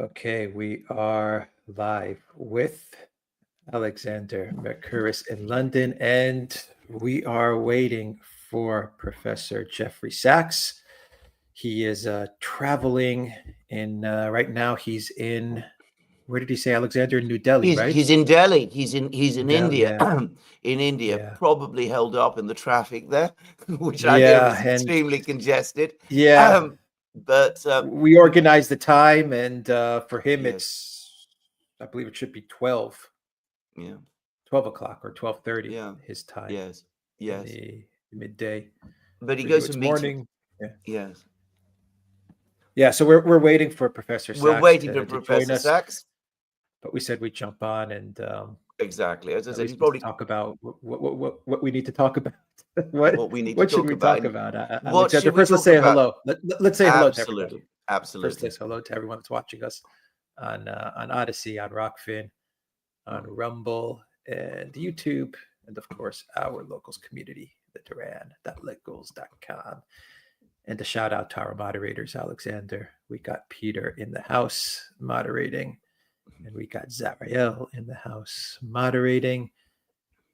Okay, we are live with Alexander Mercouris in London, and we are waiting for Professor Jeffrey Sachs. He is traveling in, right now, he's in, where did he say, Alexander? In New Delhi, right? He's in Delhi. He's in India. Yeah. In India, Yeah. probably held up in the traffic there, which I Yeah, hear is and extremely congested. yeah, But we organized the time, and for him, yes, it's, I believe it should be 12 yeah, o'clock or 12:30 yeah, his time yes, in yes. the midday. But he For you, goes to it's meeting. morning. Yeah. Yes, Yeah, so we're waiting for Professor we're Sachs waiting for to join Professor us, Sachs. but we said we'd jump on and Exactly. As I at said, he's least just probably talk about what we need to talk about. what what we need to what should talk we about. talk And about, what Alexander? should we First, let's talk say about? hello. Let's say hello to everybody. Absolutely, First, say absolutely. hello to everyone that's watching us on Odyssey, on Rockfin, on Rumble, and YouTube, and of course our locals community, the Duran.legals.com. And a shout out to our moderators, Alexander. We got Peter in the house moderating, and we got Zariel in the house moderating.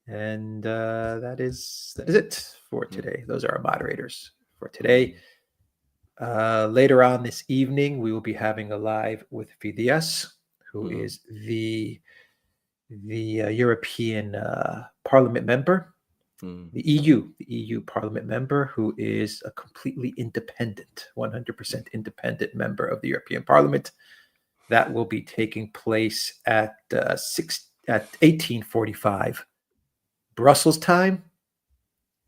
And that is it for today. Those are our moderators for today. Later on this evening, we will be having a live with Fidias, who is the European Parliament member, the EU Parliament member, who is a completely independent, 100% independent member of the European Parliament. That will be taking place at 18:45 Brussels time,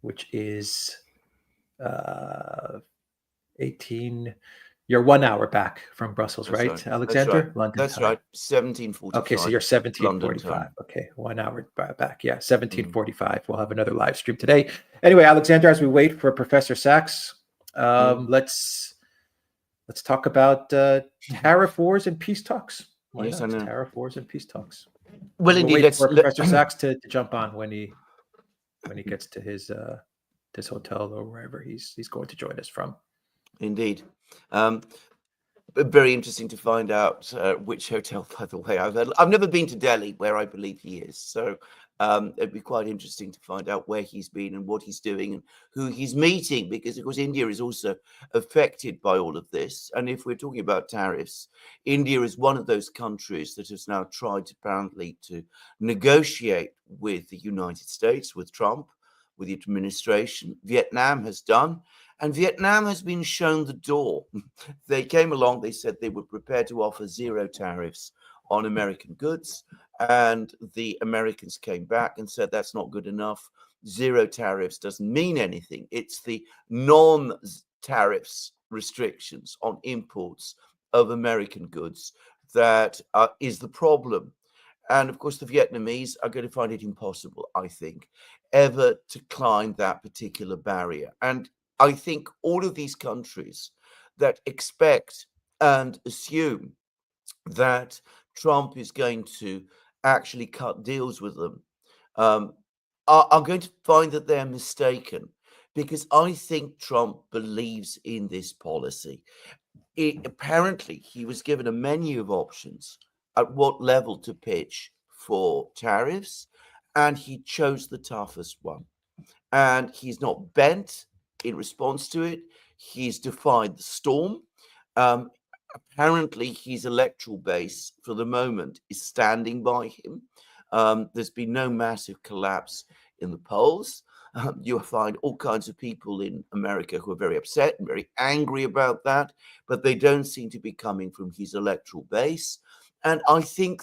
which is 18. You're 1 hour back from Brussels, That's right, right. Alexander? That's right. London That's time. right. 17:45. Okay, so you're London 17:45. time. Okay, 1 hour back. Yeah, 17:45. We'll have another live stream today. Anyway, Alexander, as we wait for Professor Sachs, let's talk about tariff wars and peace talks. Why Yes, I not? know. Tariff wars and peace talks. Well, And we'll indeed. wait for Professor Sachs to jump on when he gets to his hotel or wherever he's going to join us from. Indeed. Very interesting to find out which hotel, by the way. I've never been to Delhi, where I believe he is. So it'd be quite interesting to find out where he's been and what he's doing and who he's meeting, because, of course, India is also affected by all of this. And if we're talking about tariffs, India is one of those countries that has now tried, apparently, to negotiate with the United States, with Trump, with the administration. Vietnam has done. And Vietnam has been shown the door. They came along, they said they were prepared to offer zero tariffs on American goods. And the Americans came back and said that's not good enough. Zero tariffs doesn't mean anything. It's the non-tariffs restrictions on imports of American goods that is the problem. And of course, the Vietnamese are going to find it impossible, I think, ever to climb that particular barrier. And I think all of these countries that expect and assume that Trump is going to actually cut deals with them are going to find that they're mistaken, because I think Trump believes in this policy. Apparently, he was given a menu of options at what level to pitch for tariffs, and he chose the toughest one. And he's not bent in response to it. He's defied the storm. Apparently, his electoral base for the moment is standing by him. There's been no massive collapse in the polls. You'll find all kinds of people in America who are very upset and very angry about that, but they don't seem to be coming from his electoral base. And I think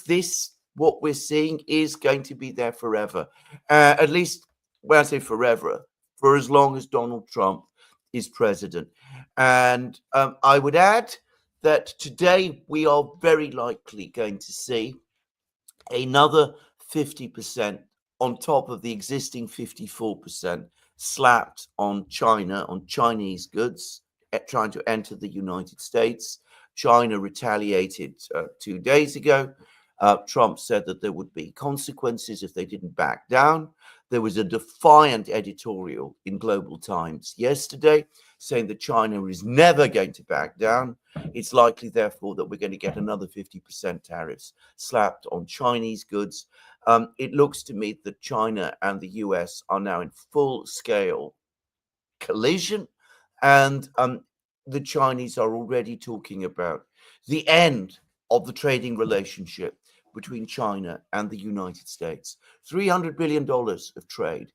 what we're seeing is going to be there forever. At least, when I say forever, for as long as Donald Trump is president. And I would add that today we are very likely going to see another 50% on top of the existing 54% slapped on China, on Chinese goods trying to enter the United States. China retaliated 2 days ago. Trump said that there would be consequences if they didn't back down. There was a defiant editorial in Global Times yesterday saying that China is never going to back down. It's likely, therefore, that we're going to get another 50% tariffs slapped on Chinese goods. It looks to me that China and the US are now in full-scale collision, and the Chinese are already talking about the end of the trading relationship between China and the United States. $300 billion of trade.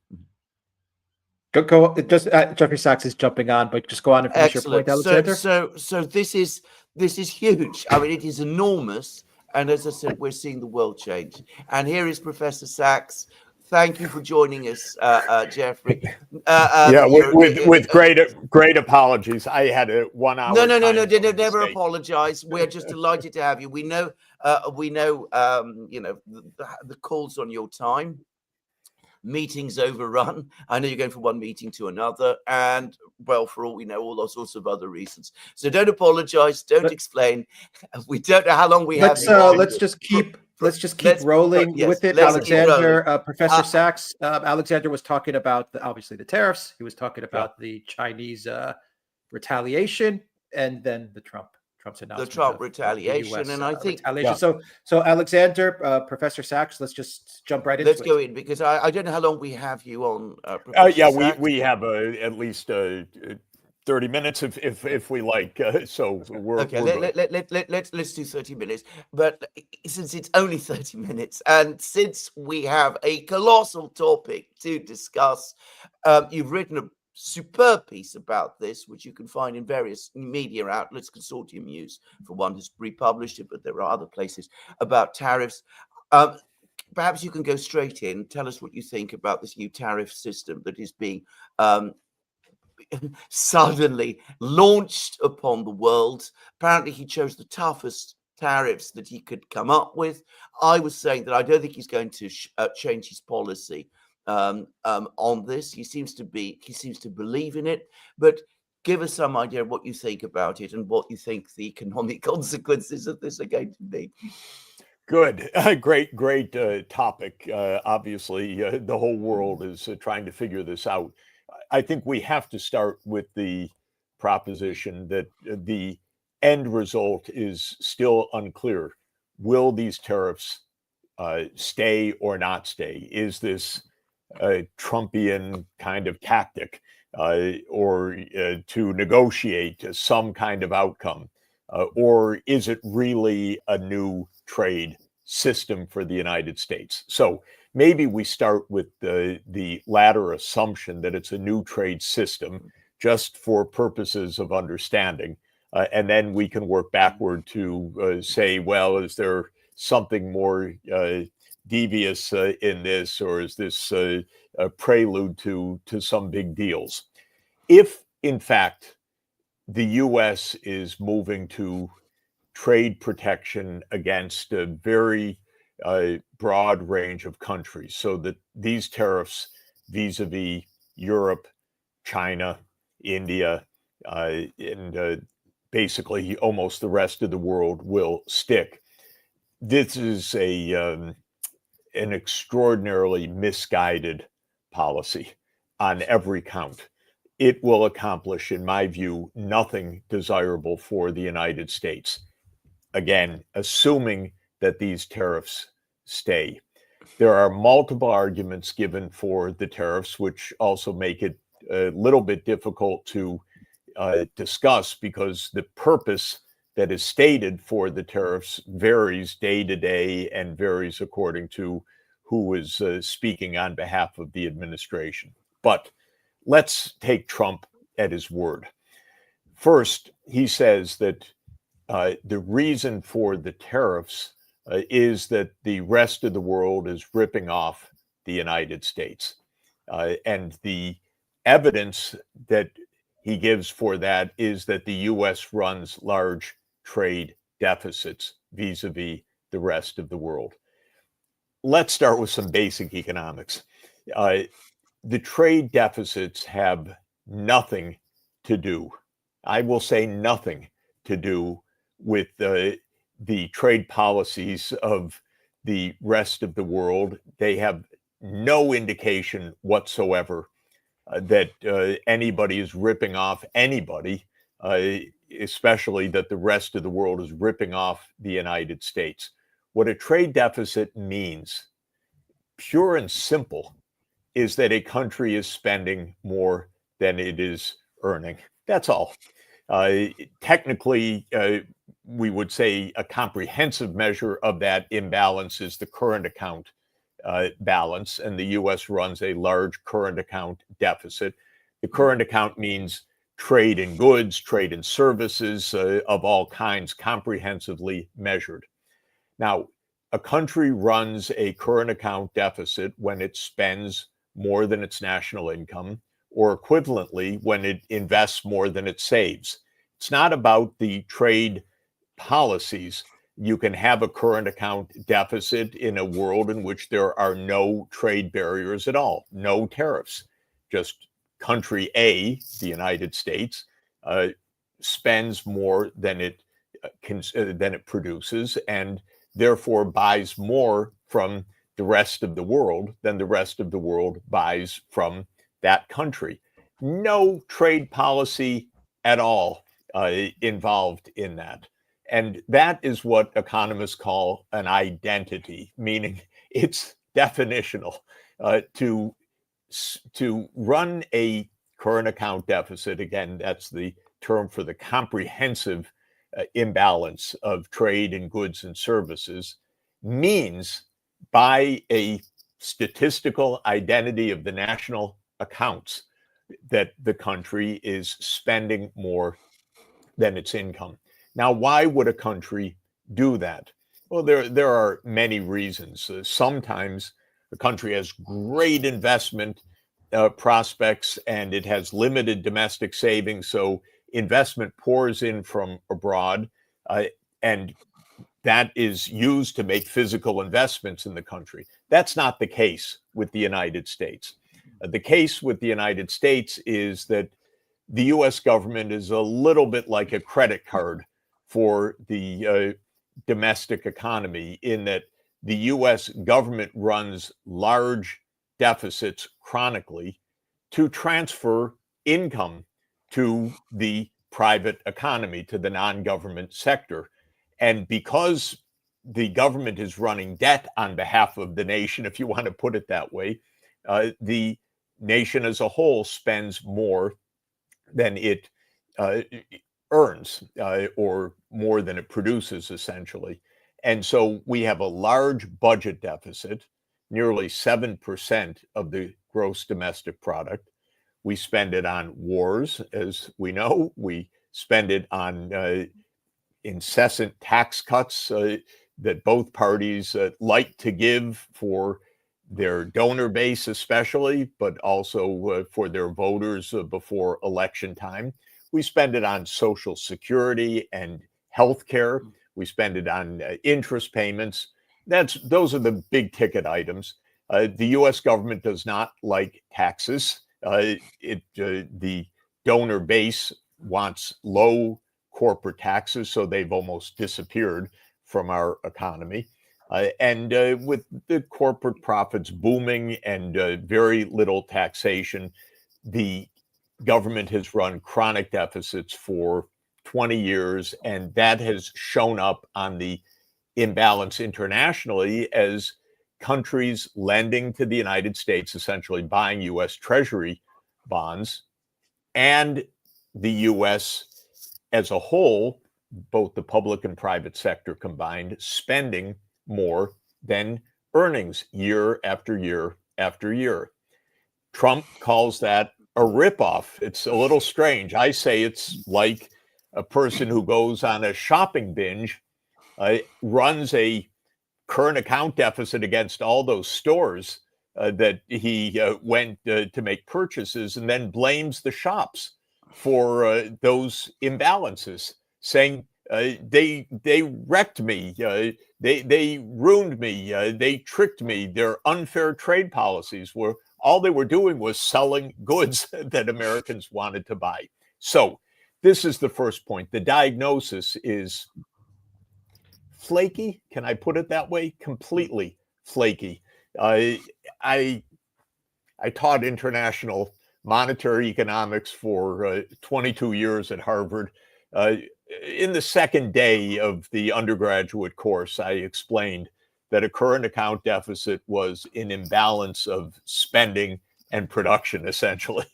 Go. Just Jeffrey Sachs is jumping on, but just go on and finish your point, Alexander. So this is huge. I mean, it is enormous. And as I said, we're seeing the world change. And here is Professor Sachs. Thank you for joining us, Jeffrey. With great apologies. I had a 1 hour. No, never apologize. We're just delighted to have you. We know, the calls on your time. Meetings overrun. I know you're going from one meeting to another, and well, for all we know, all those sorts of other reasons. So don't apologize. Don't explain. We don't know how long we have. Let's just keep rolling with it. Alexander, Professor Sachs. Alexander was talking about obviously the tariffs. He was talking about the Chinese retaliation, and then Trump's announcement. The Trump retaliation, US, and I think retaliation. So Alexander, Professor Sachs, let's just jump right into it. Let's go in, because I don't know how long we have you on. Sachs. we have at least 30 minutes if we like. So we're okay. We're Let's do 30 minutes. But since it's only 30 minutes, and since we have a colossal topic to discuss, you've written a superb piece about this, which you can find in various media outlets. Consortium News, for one, has republished it, but there are other places about tariffs. Perhaps you can go straight in. Tell us what you think about this new tariff system that is being suddenly launched upon the world. Apparently, he chose the toughest tariffs that he could come up with. I was saying that I don't think he's going to change his policy on this. He seems to believe in it, but give us some idea of what you think about it and what you think the economic consequences of this are going to be. Good. Great topic. Obviously, the whole world is trying to figure this out. I think we have to start with the proposition that the end result is still unclear. Will these tariffs stay or not stay? Is this a Trumpian kind of tactic or to negotiate some kind of outcome? Or is it really a new trade system for the United States? So maybe we start with the latter assumption that it's a new trade system just for purposes of understanding. And then we can work backward to say, well, is there something more devious in this, or is this a prelude to some big deals? If, in fact, the U.S. is moving to trade protection against a very broad range of countries, so that these tariffs vis-a-vis Europe, China, India, and basically almost the rest of the world will stick. This is an extraordinarily misguided policy on every count. It will accomplish, in my view, nothing desirable for the United States. Again, assuming that these tariffs stay. There are multiple arguments given for the tariffs, which also make it a little bit difficult to discuss, because the purpose that is stated for the tariffs varies day to day and varies according to who is speaking on behalf of the administration. But let's take Trump at his word. First, he says that the reason for the tariffs is that the rest of the world is ripping off the United States. And the evidence that he gives for that is that the U.S. runs large trade deficits vis-a-vis the rest of the world. Let's start with some basic economics. The trade deficits have nothing to do, I will say nothing to do, with the trade policies of the rest of the world. They have no indication whatsoever that anybody is ripping off anybody, especially that the rest of the world is ripping off the United States. What a trade deficit means, pure and simple, is that a country is spending more than it is earning. That's all. Technically, we would say a comprehensive measure of that imbalance is the current account balance, and the US runs a large current account deficit. The current account means trade in goods, trade in services of all kinds, comprehensively measured. Now, a country runs a current account deficit when it spends more than its national income, or equivalently, when it invests more than it saves. It's not about the trade policies. You can have a current account deficit in a world in which there are no trade barriers at all, no tariffs. Just country A, the United States, spends more than it produces, and therefore buys more from the rest of the world than the rest of the world buys from that country. No trade policy at all involved in that. And that is what economists call an identity, meaning it's definitional. To run a current account deficit, again, that's the term for the comprehensive imbalance of trade in goods and services, means by a statistical identity of the national accounts that the country is spending more than its income. Now, why would a country do that? Well, there are many reasons. Sometimes a country has great investment prospects and it has limited domestic savings, so investment pours in from abroad, and that is used to make physical investments in the country. That's not the case with the United States. The case with the United States is that the US government is a little bit like a credit card for the domestic economy, in that the US government runs large deficits chronically to transfer income to the private economy, to the non-government sector. And because the government is running debt on behalf of the nation, if you want to put it that way, the nation as a whole spends more than it earns, or more than it produces, essentially. And so we have a large budget deficit, nearly 7% of the gross domestic product. We spend it on wars, as we know. We spend it on incessant tax cuts that both parties like to give for their donor base especially, but also for their voters before election time. We spend it on Social Security and health care. We spend it on interest payments. Those are the big ticket items. The US government does not like taxes. The donor base wants low corporate taxes, so they've almost disappeared from our economy. And with the corporate profits booming and very little taxation, the government has run chronic deficits for 20 years, and that has shown up on the imbalance internationally as countries lending to the United States, essentially buying US Treasury bonds, and the US as a whole, both the public and private sector combined, spending more than earnings year after year after year. Trump calls that a ripoff. It's a little strange. I say it's like a person who goes on a shopping binge, runs a current account deficit against all those stores that he went to make purchases, and then blames the shops for those imbalances, saying they wrecked me, they ruined me, they tricked me. Their unfair trade policies were all they were doing was selling goods that Americans wanted to buy. So this is the first point. The diagnosis is flaky. Can I put it that way? Completely flaky. I taught international monetary economics for 22 years at Harvard. In the second day of the undergraduate course, I explained that a current account deficit was an imbalance of spending and production, essentially,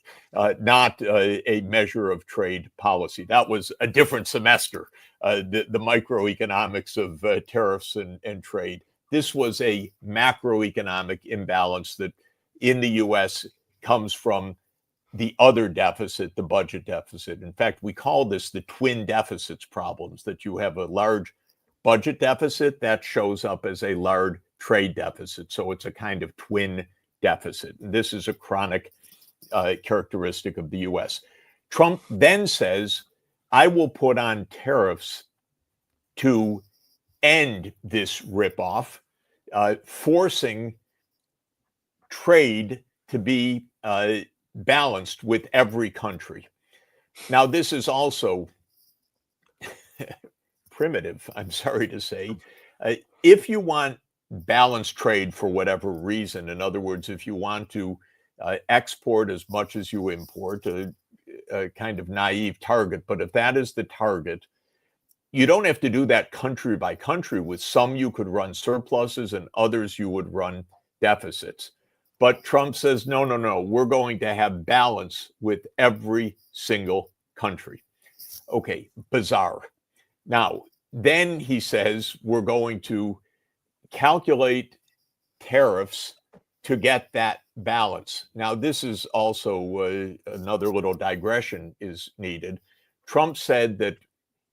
not a measure of trade policy. That was a different semester, the microeconomics of tariffs and trade. This was a macroeconomic imbalance that in the US comes from the other deficit, the budget deficit. In fact, we call this the twin deficits problems, that you have a large budget deficit that shows up as a large trade deficit. So it's a kind of twin deficit. And this is a chronic characteristic of the US. Trump then says, I will put on tariffs to end this ripoff, forcing trade to be balanced with every country. Now, this is also primitive, I'm sorry to say. If you want balanced trade for whatever reason, in other words, if you want to export as much as you import, a kind of naive target, but if that is the target, you don't have to do that country by country. With some, you could run surpluses, and others you would run deficits. But Trump says, no, no, no, we're going to have balance with every single country. Okay, bizarre. Now, then he says we're going to calculate tariffs to get that balance. Now, this is also another little digression is needed. Trump said that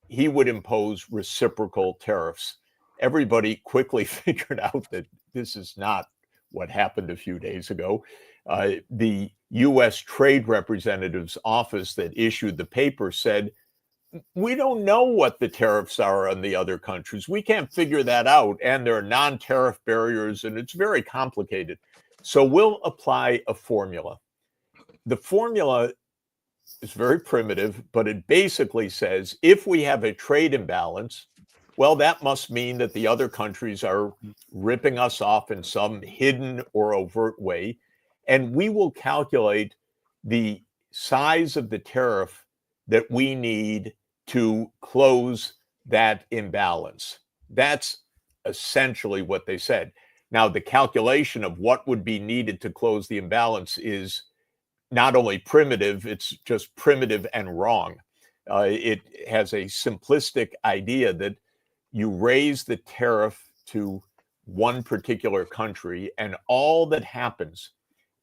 he would impose reciprocal tariffs. Everybody quickly figured out that this is not what happened a few days ago. The U.S. Trade Representative's office that issued the paper said, we don't know what the tariffs are on the other countries. We can't figure that out. And there are non-tariff barriers, and it's very complicated. So we'll apply a formula. The formula is very primitive, but it basically says if we have a trade imbalance, well, that must mean that the other countries are ripping us off in some hidden or overt way. And we will calculate the size of the tariff that we need to close that imbalance. That's essentially what they said. Now, the calculation of what would be needed to close the imbalance is not only primitive, it's just primitive and wrong. It has a simplistic idea that you raise the tariff to one particular country, and all that happens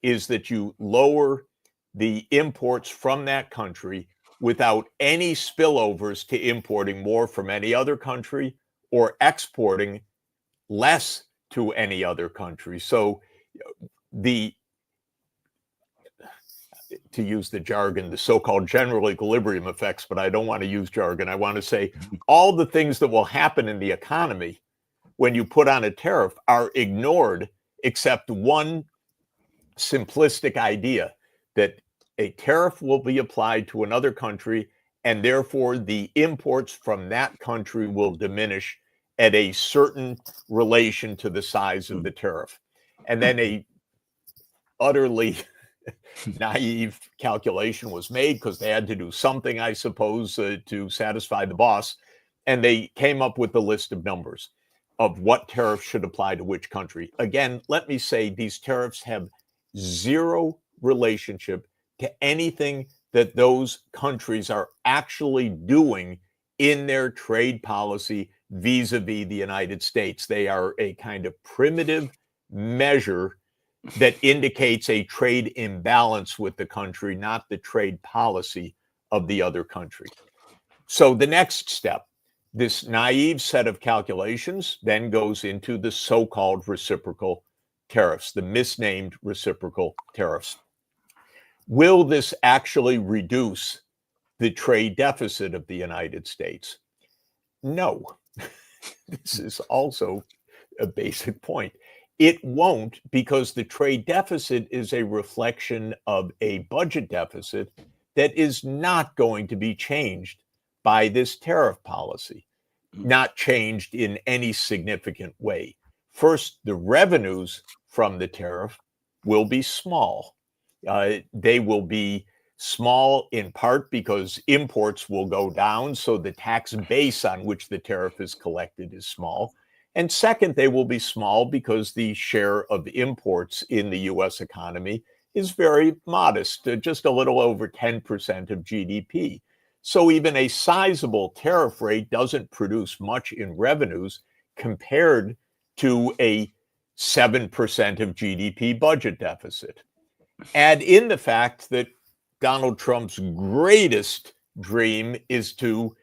is that you lower the imports from that country without any spillovers to importing more from any other country or exporting less to any other country. So to use the jargon, the so-called general equilibrium effects, but I don't want to use jargon. I want to say all the things that will happen in the economy when you put on a tariff are ignored, except one simplistic idea that a tariff will be applied to another country, and therefore the imports from that country will diminish at a certain relation to the size of the tariff. And then a utterly naive calculation was made because they had to do something, I suppose, to satisfy the boss. And they came up with the list of numbers of what tariffs should apply to which country. Again, let me say these tariffs have zero relationship to anything that those countries are actually doing in their trade policy vis-a-vis the United States. They are a kind of primitive measure that indicates a trade imbalance with the country, not the trade policy of the other country. So the next step, this naive set of calculations then goes into the so-called reciprocal tariffs, the misnamed reciprocal tariffs. Will this actually reduce the trade deficit of the United States? No. This is also a basic point. It won't, because the trade deficit is a reflection of a budget deficit that is not going to be changed by this tariff policy, not changed in any significant way. First, the revenues from the tariff will be small. They will be small in part because imports will go down, so the tax base on which the tariff is collected is small. And second, they will be small because the share of imports in the US economy is very modest, just a little over 10% of GDP. So even a sizable tariff rate doesn't produce much in revenues compared to a 7% of GDP budget deficit. Add in the fact that Donald Trump's greatest dream is to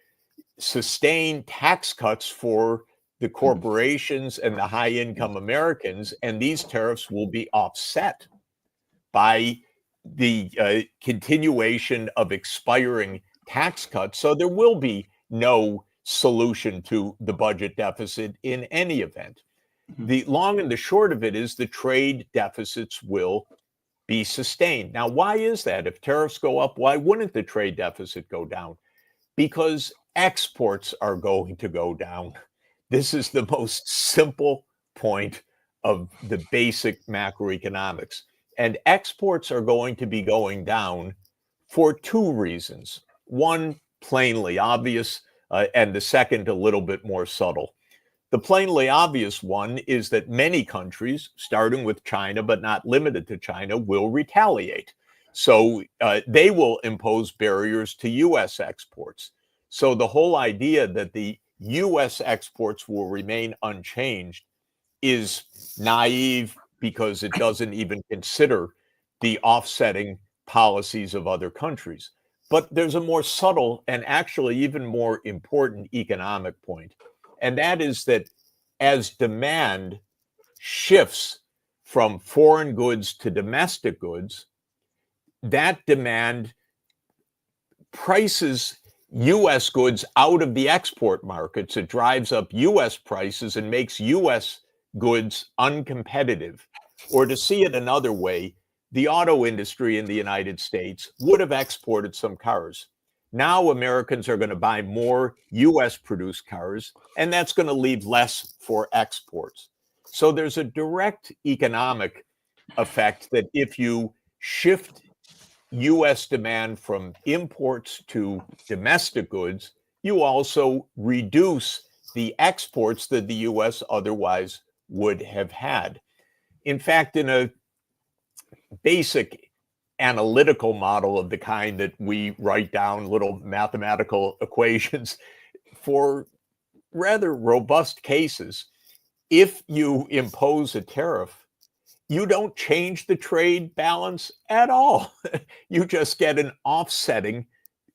sustain tax cuts for the corporations and the high income Americans, and these tariffs will be offset by the continuation of expiring tax cuts. So there will be no solution to the budget deficit in any event. The long and the short of it is the trade deficits will be sustained. Now, why is that? If tariffs go up, why wouldn't the trade deficit go down? Because exports are going to go down. This is the most simple point of the basic macroeconomics. And exports are going to be going down for two reasons. One, plainly obvious, and the second, a little bit more subtle. The plainly obvious one is that many countries, starting with China, but not limited to China, will retaliate. So they will impose barriers to US exports. So the whole idea that the US exports will remain unchanged is naive because it doesn't even consider the offsetting policies of other countries. But there's a more subtle and actually even more important economic point. And that is that as demand shifts from foreign goods to domestic goods, that demand prices US goods out of the export markets. It drives up US prices and makes US goods uncompetitive. Or to see it another way, the auto industry in the United States would have exported some cars. Now Americans are going to buy more US produced cars, and that's going to leave less for exports. So there's a direct economic effect that if you shift US demand from imports to domestic goods, you also reduce the exports that the US otherwise would have had. In fact, in a basic analytical model of the kind that we write down little mathematical equations for rather robust cases, if you impose a tariff, you don't change the trade balance at all. You just get an offsetting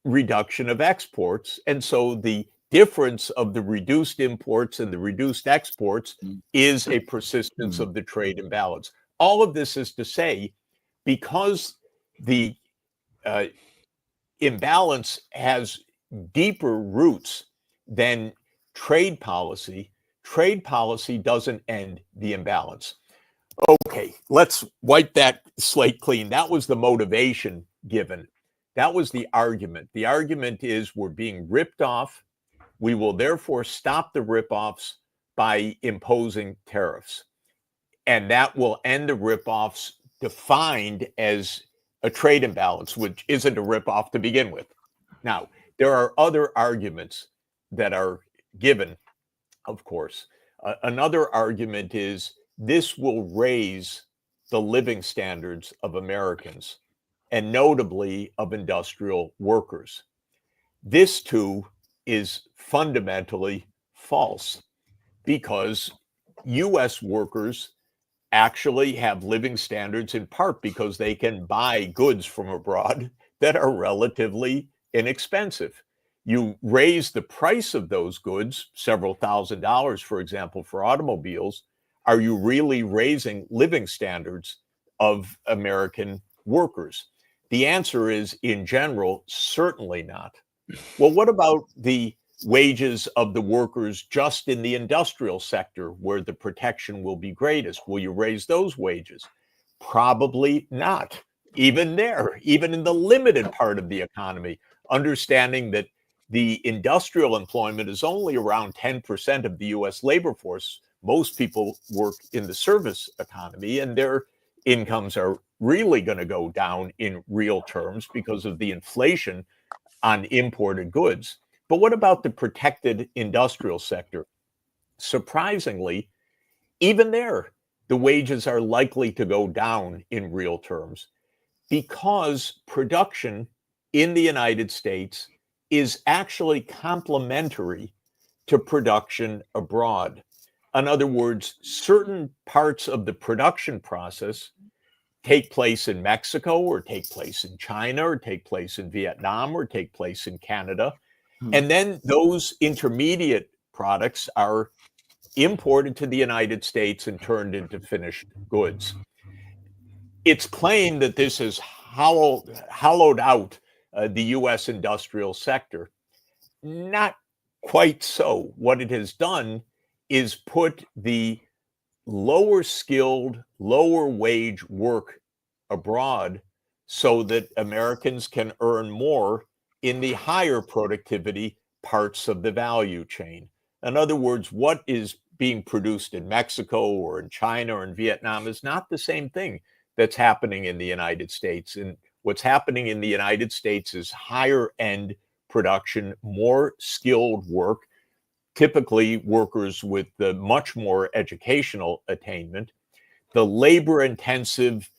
reduction of exports. And so the difference of the reduced imports and the reduced exports is a persistence of the trade imbalance. All of this is to say, because the imbalance has deeper roots than trade policy doesn't end the imbalance. Okay, let's wipe that slate clean. That was the motivation given. That was the argument. The argument is we're being ripped off. We will therefore stop the rip-offs by imposing tariffs. And that will end the rip-offs defined as a trade imbalance, which isn't a rip-off to begin with. Now, there are other arguments that are given, of course. Another argument is this will raise the living standards of Americans, and notably of industrial workers. This, too, is fundamentally false because U.S. workers actually have living standards in part because they can buy goods from abroad that are relatively inexpensive. You raise the price of those goods, several $1,000s, for example, for automobiles. Are you really raising living standards of American workers? The answer is, in general, certainly not. Well, what about the wages of the workers just in the industrial sector where the protection will be greatest? Will you raise those wages? Probably not. Even there, even in the limited part of the economy, understanding that the industrial employment is only around 10% of the US labor force, Most people work in the service economy, and their incomes are really going to go down in real terms because of the inflation on imported goods. But what about the protected industrial sector? Surprisingly, even there, the wages are likely to go down in real terms because production in the United States is actually complementary to production abroad. In other words, certain parts of the production process take place in Mexico, or take place in China, or take place in Vietnam, or take place in Canada. And then those intermediate products are imported to the United States and turned into finished goods. It's claimed that this has hollowed out the U.S. industrial sector. Not quite so. What it has done is put the lower skilled, lower wage work abroad so that Americans can earn more in the higher productivity parts of the value chain. In other words, what is being produced in Mexico or in China or in Vietnam is not the same thing that's happening in the United States. And what's happening in the United States is higher end production, more skilled work, typically workers with the much more educational attainment. The labor intensive,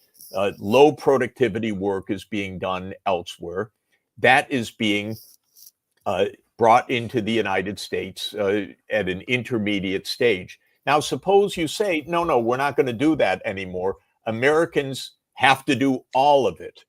low productivity work is being done elsewhere. That is being brought into the United States at an intermediate stage. Now, suppose you say, no, we're not going to do that anymore. Americans have to do all of it.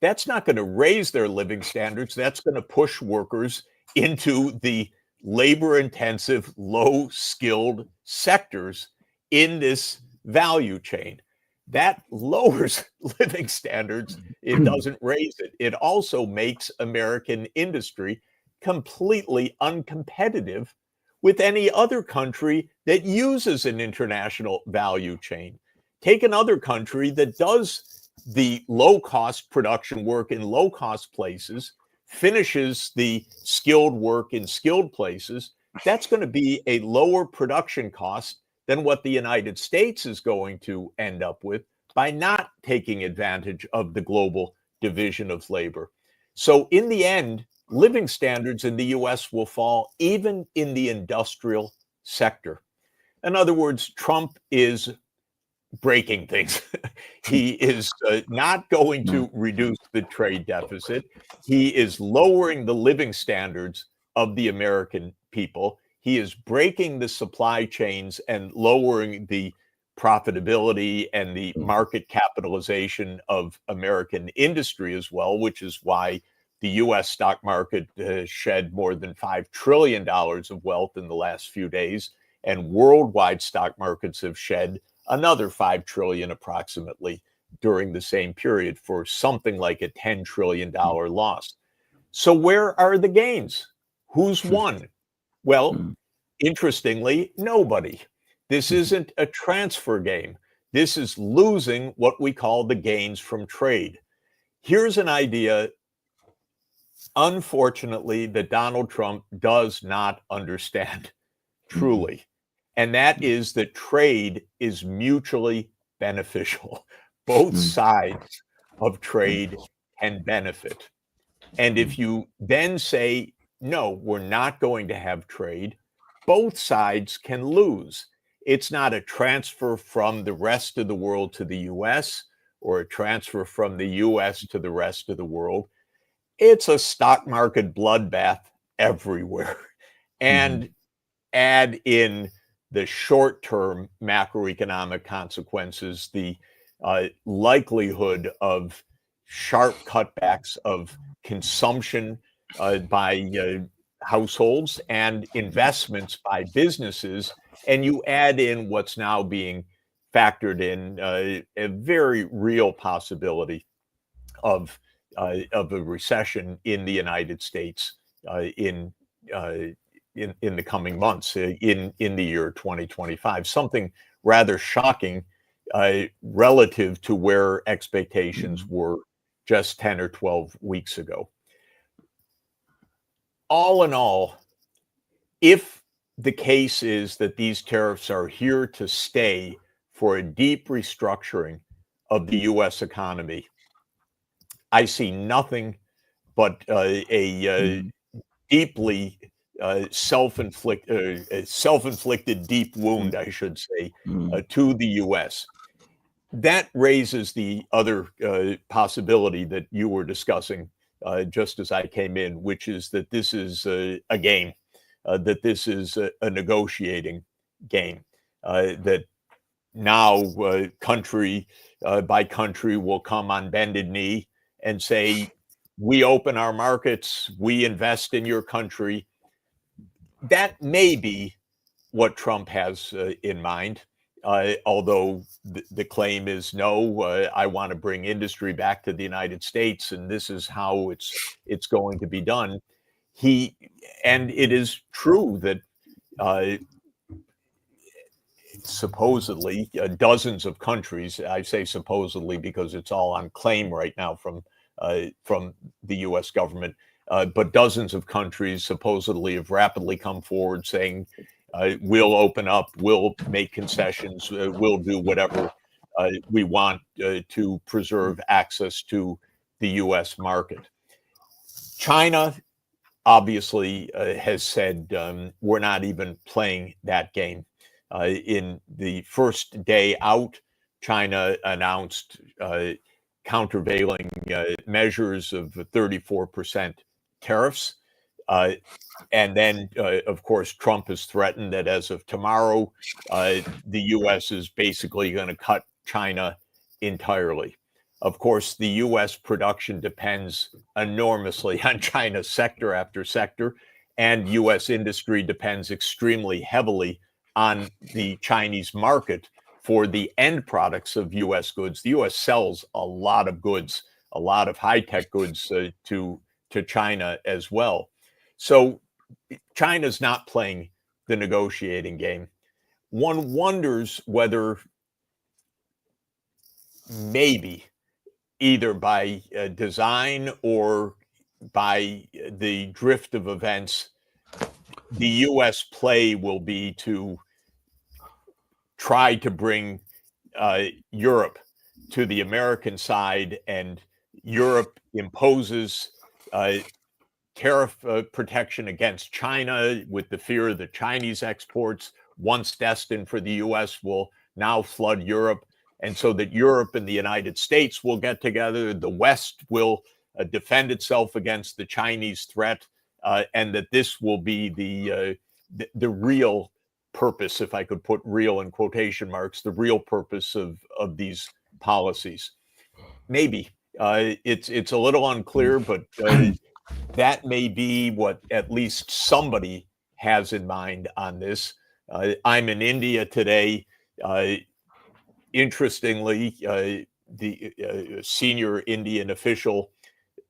That's not going to raise their living standards. That's going to push workers into the labor intensive, low skilled sectors in this value chain. That lowers living standards. It doesn't raise it. It also makes American industry completely uncompetitive with any other country that uses an international value chain. Take another country that does the low-cost production work in low-cost places, finishes the skilled work in skilled places. That's going to be a lower production cost than what the United States is going to end up with by not taking advantage of the global division of labor. So in the end, living standards in the US will fall even in the industrial sector. In other words, Trump is breaking things. He is not going to reduce the trade deficit. He is lowering the living standards of the American people. He is breaking the supply chains and lowering the profitability and the market capitalization of American industry as well, which is why the US stock market shed more than $5 trillion of wealth in the last few days, and worldwide stock markets have shed another 5 trillion approximately during the same period, for something like a $10 trillion loss. So where are the gains? Who's won? Well, interestingly, nobody. This isn't a transfer game. This is losing what we call the gains from trade. Here's an idea, unfortunately, that Donald Trump does not understand truly. And that is that trade is mutually beneficial. Both sides of trade can benefit. And if you then say, no, we're not going to have trade, both sides can lose. It's not a transfer from the rest of the world to the US or a transfer from the US to the rest of the world. It's a stock market bloodbath everywhere. And add in the short-term macroeconomic consequences, the likelihood of sharp cutbacks of consumption by households and investments by businesses, and you add in what's now being factored in, a very real possibility of a recession in the United States in the coming months, in the year 2025, something rather shocking relative to where expectations were just 10 or 12 weeks ago. All in all, if the case is that these tariffs are here to stay for a deep restructuring of the U.S. economy. I see nothing but a deeply self-inflicted deep wound, I should say, to the U.S. That raises the other possibility that you were discussing just as I came in, which is that this is a game, that this is a negotiating game, that now country by country will come on bended knee and say, we open our markets, we invest in your country. That may be what Trump has in mind. Although the claim is no, I want to bring industry back to the United States, and this is how it's going to be done. And it is true that supposedly dozens of countries, I say supposedly because it's all on claim right now from the U.S. government, but dozens of countries supposedly have rapidly come forward saying, we'll open up, we'll make concessions, we'll do whatever we want to preserve access to the U.S. market. China obviously has said we're not even playing that game. In the first day out, China announced countervailing measures of 34% tariffs. And then, of course, Trump has threatened that as of tomorrow, the U.S. is basically going to cut China entirely. Of course, the U.S. production depends enormously on China's sector after sector, and U.S. industry depends extremely heavily on the Chinese market for the end products of U.S. goods. The U.S. sells a lot of goods, a lot of high-tech goods to China as well. So China's not playing the negotiating game. One wonders whether maybe either by design or by the drift of events, the U.S. play will be to try to bring Europe to the American side, and Europe imposes tariff protection against China with the fear that Chinese exports, once destined for the U.S., will now flood Europe. And so that Europe and the United States will get together, the West will defend itself against the Chinese threat, and that this will be the real purpose, if I could put real in quotation marks, the real purpose of these policies. Maybe. It's a little unclear, but that may be what at least somebody has in mind on this. I'm in India today. Interestingly, the senior Indian official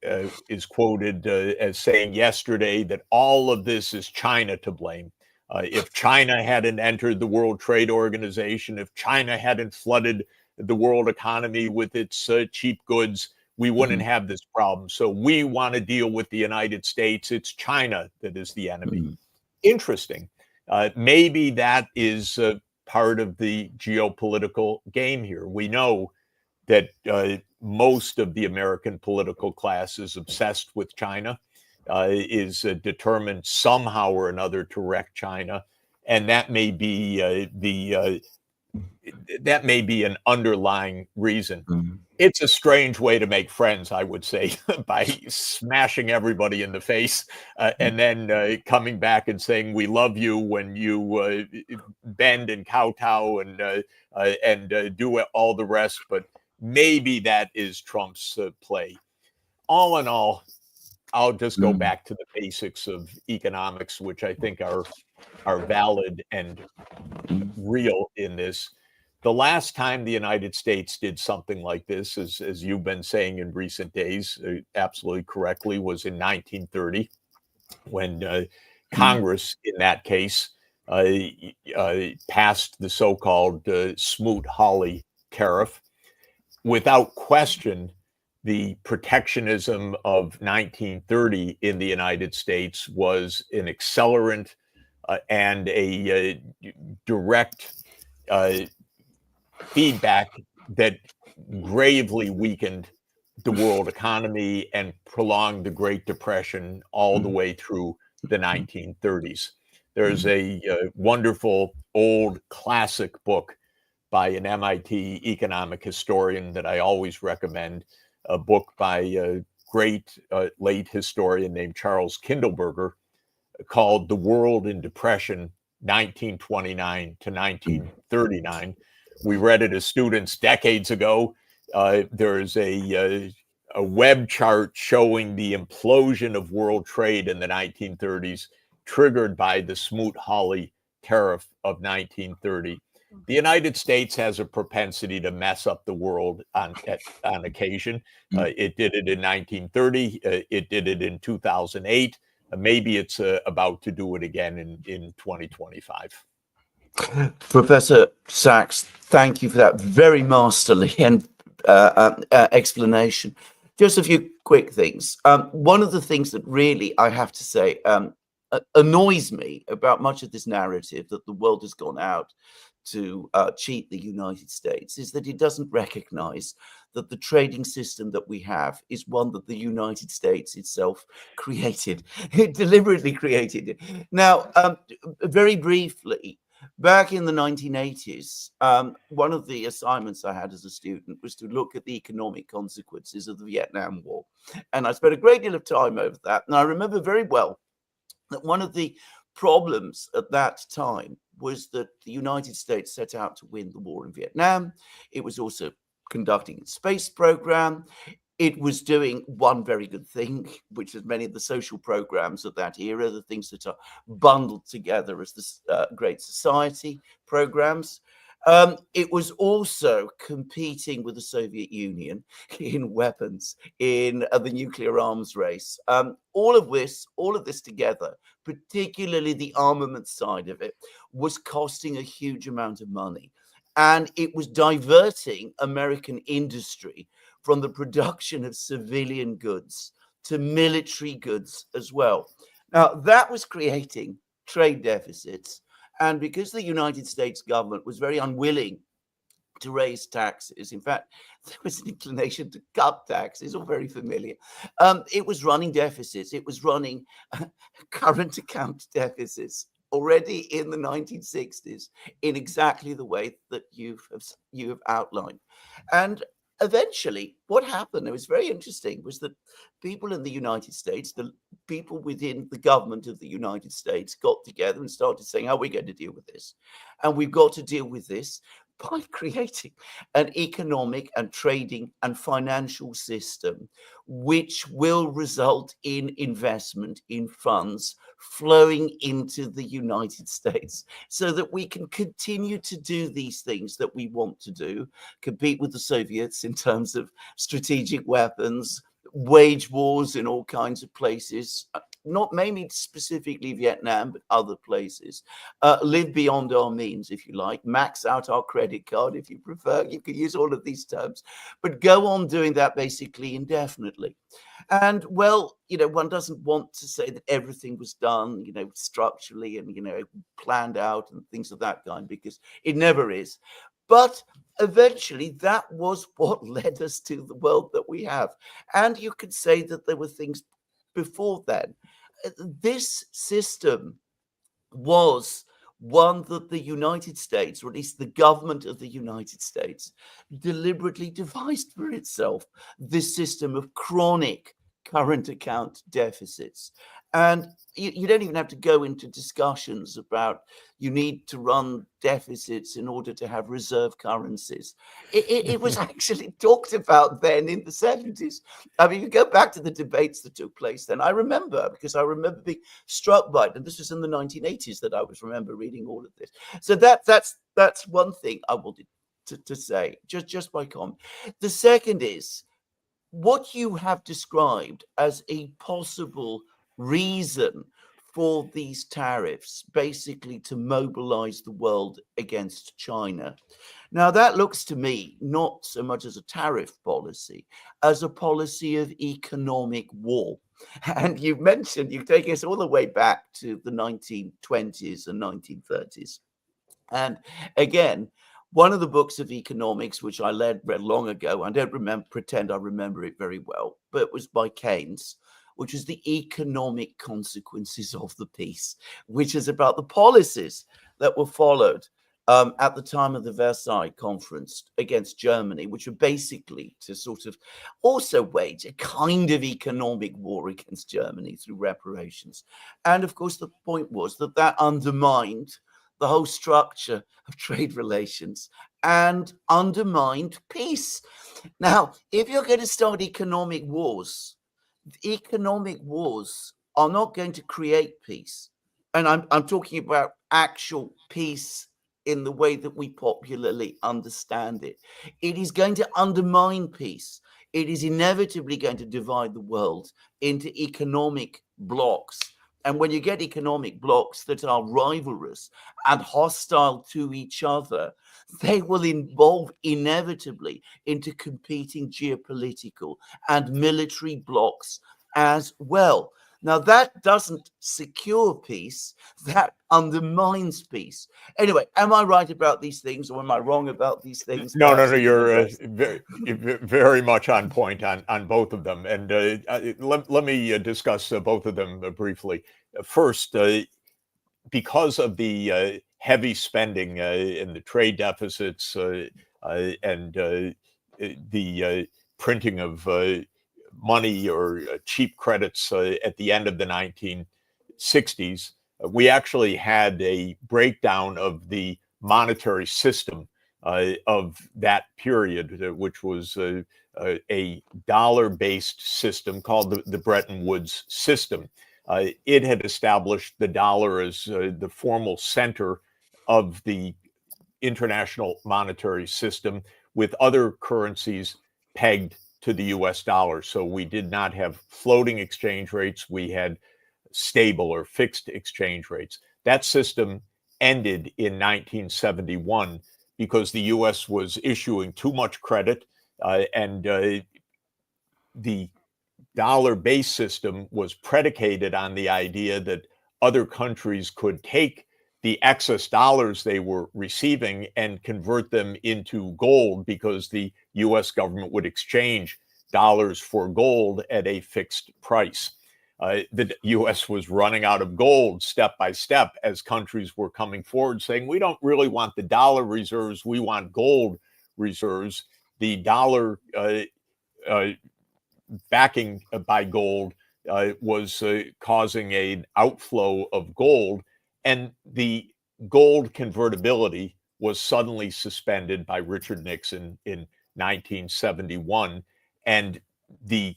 is quoted as saying yesterday that all of this is China to blame. If China hadn't entered the World Trade Organization, if China hadn't flooded the world economy with its cheap goods, we wouldn't have this problem. So we want to deal with the United States. It's China that is the enemy. Interesting. Maybe that is part of the geopolitical game here. We know that most of the American political class is obsessed with China, is determined somehow or another to wreck China, and that may be that may be an underlying reason. It's a strange way to make friends, I would say, by smashing everybody in the face and then coming back and saying we love you when you bend and kowtow and do all the rest. But maybe that is Trump's play. All in all, I'll just go back to the basics of economics, which I think are valid and real in this. The last time the United States did something like this, as you've been saying in recent days, absolutely correctly, was in 1930, when Congress, in that case, passed the so-called Smoot-Hawley tariff. Without question, the protectionism of 1930 in the United States was an accelerant and a direct feedback that gravely weakened the world economy and prolonged the Great Depression all the way through the 1930s. There's a wonderful old classic book by an MIT economic historian that I always recommend, a book by a great late historian named Charles Kindleberger called The World in Depression, 1929 to 1939. We read it as students decades ago. There's a web chart showing the implosion of world trade in the 1930s, triggered by the Smoot-Hawley tariff of 1930. The United States has a propensity to mess up the world on occasion. It did it in 1930. It did it in 2008. Maybe it's about to do it again in 2025. Professor Sachs, thank you for that very masterly and explanation. Just a few quick things. One of the things that really, I have to say, annoys me about much of this narrative that the world has gone out to cheat the United States is that it doesn't recognize that the trading system that we have is one that the United States itself created. It deliberately created it. Now, very briefly, back in the 1980s, one of the assignments I had as a student was to look at the economic consequences of the Vietnam War. And I spent a great deal of time over that. And I remember very well that one of the problems at that time was that the United States set out to win the war in Vietnam. It was also conducting its space program. It was doing one very good thing, which is many of the social programs of that era, the things that are bundled together as the Great Society programs. It was also competing with the Soviet Union in weapons, in the nuclear arms race. All of this together, particularly the armament side of it, was costing a huge amount of money. And it was diverting American industry from the production of civilian goods to military goods as well. Now, that was creating trade deficits. And because the United States government was very unwilling to raise taxes, in fact, there was an inclination to cut taxes, all very familiar. It was running deficits. It was running current account deficits already in the 1960s in exactly the way that you have outlined. And eventually, what happened, it was very interesting, was that people in the United States, the people within the government of the United States got together and started saying, how are we going to deal with this? And we've got to deal with this by creating an economic and trading and financial system which will result in investment in funds flowing into the United States so that we can continue to do these things that we want to do, compete with the Soviets in terms of strategic weapons, wage wars in all kinds of places, not mainly specifically Vietnam, but other places, live beyond our means, if you like, max out our credit card, if you prefer. You can use all of these terms, but go on doing that basically indefinitely. And well, one doesn't want to say that everything was done, structurally and, planned out and things of that kind, because it never is. But eventually, that was what led us to the world that we have. And you could say that there were things before then. This system was one that the United States, or at least the government of the United States, deliberately devised for itself, this system of chronic current account deficits. And you don't even have to go into discussions about you need to run deficits in order to have reserve currencies. It was actually talked about then in the 70s. I mean, you go back to the debates that took place then. I remember, because I remember being struck by it, and this was in the 1980s that I remember reading all of this. So that's one thing I wanted to say, just by comment. The second is what you have described as a possible reason for these tariffs, basically to mobilize the world against China. Now, that looks to me not so much as a tariff policy, as a policy of economic war. And you mentioned, you take us all the way back to the 1920s and 1930s. And again, one of the books of economics, which I read long ago, I don't pretend I remember it very well, but it was by Keynes, which is the economic consequences of the peace, which is about the policies that were followed at the time of the Versailles Conference against Germany, which were basically to sort of also wage a kind of economic war against Germany through reparations. And of course, the point was that undermined the whole structure of trade relations and undermined peace. Now, if you're going to start economic wars are not going to create peace. And I'm talking about actual peace in the way that we popularly understand it. It is going to undermine peace. It is inevitably going to divide the world into economic blocks. And when you get economic blocks that are rivalrous and hostile to each other, they will evolve inevitably into competing geopolitical and military blocks as well. Now, that doesn't secure peace, that undermines peace. Anyway, am I right about these things or am I wrong about these things? No, you're very much on point on both of them. And let me discuss both of them briefly. First, because of the heavy spending and the trade deficits and the printing of money or cheap credits at the end of the 1960s, we actually had a breakdown of the monetary system of that period, which was a dollar-based system called the Bretton Woods system. It had established the dollar as the formal center of the international monetary system, with other currencies pegged to the US dollar. So we did not have floating exchange rates. We had stable or fixed exchange rates. That system ended in 1971 because the US was issuing too much credit and the dollar-based system was predicated on the idea that other countries could take the excess dollars they were receiving and convert them into gold because the US government would exchange dollars for gold at a fixed price. The US was running out of gold step by step as countries were coming forward saying, we don't really want the dollar reserves, we want gold reserves. The dollar backing by gold was causing an outflow of gold, and the gold convertibility was suddenly suspended by Richard Nixon in 1971, and the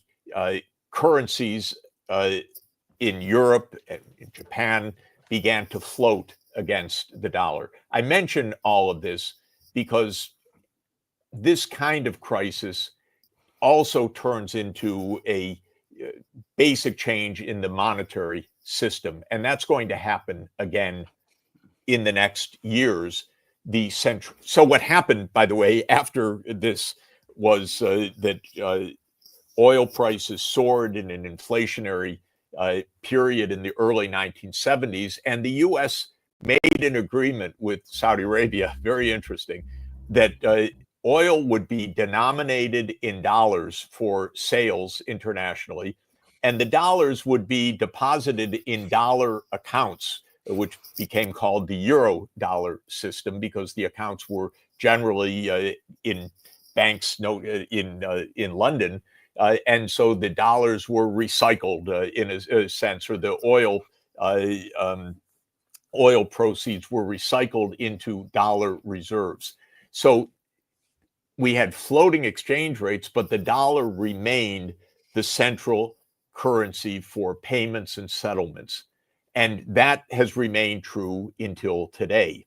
currencies in Europe and in Japan began to float against the dollar. I mention all of this because this kind of crisis also turns into a basic change in the monetary system. And that's going to happen again in the next years. So what happened, by the way, after this was that oil prices soared in an inflationary period in the early 1970s, and the US made an agreement with Saudi Arabia, very interesting, that oil would be denominated in dollars for sales internationally, and the dollars would be deposited in dollar accounts, which became called the euro dollar system because the accounts were generally in banks in London. And so the dollars were recycled in a sense, or the oil proceeds were recycled into dollar reserves. So we had floating exchange rates, but the dollar remained the central currency for payments and settlements. And that has remained true until today.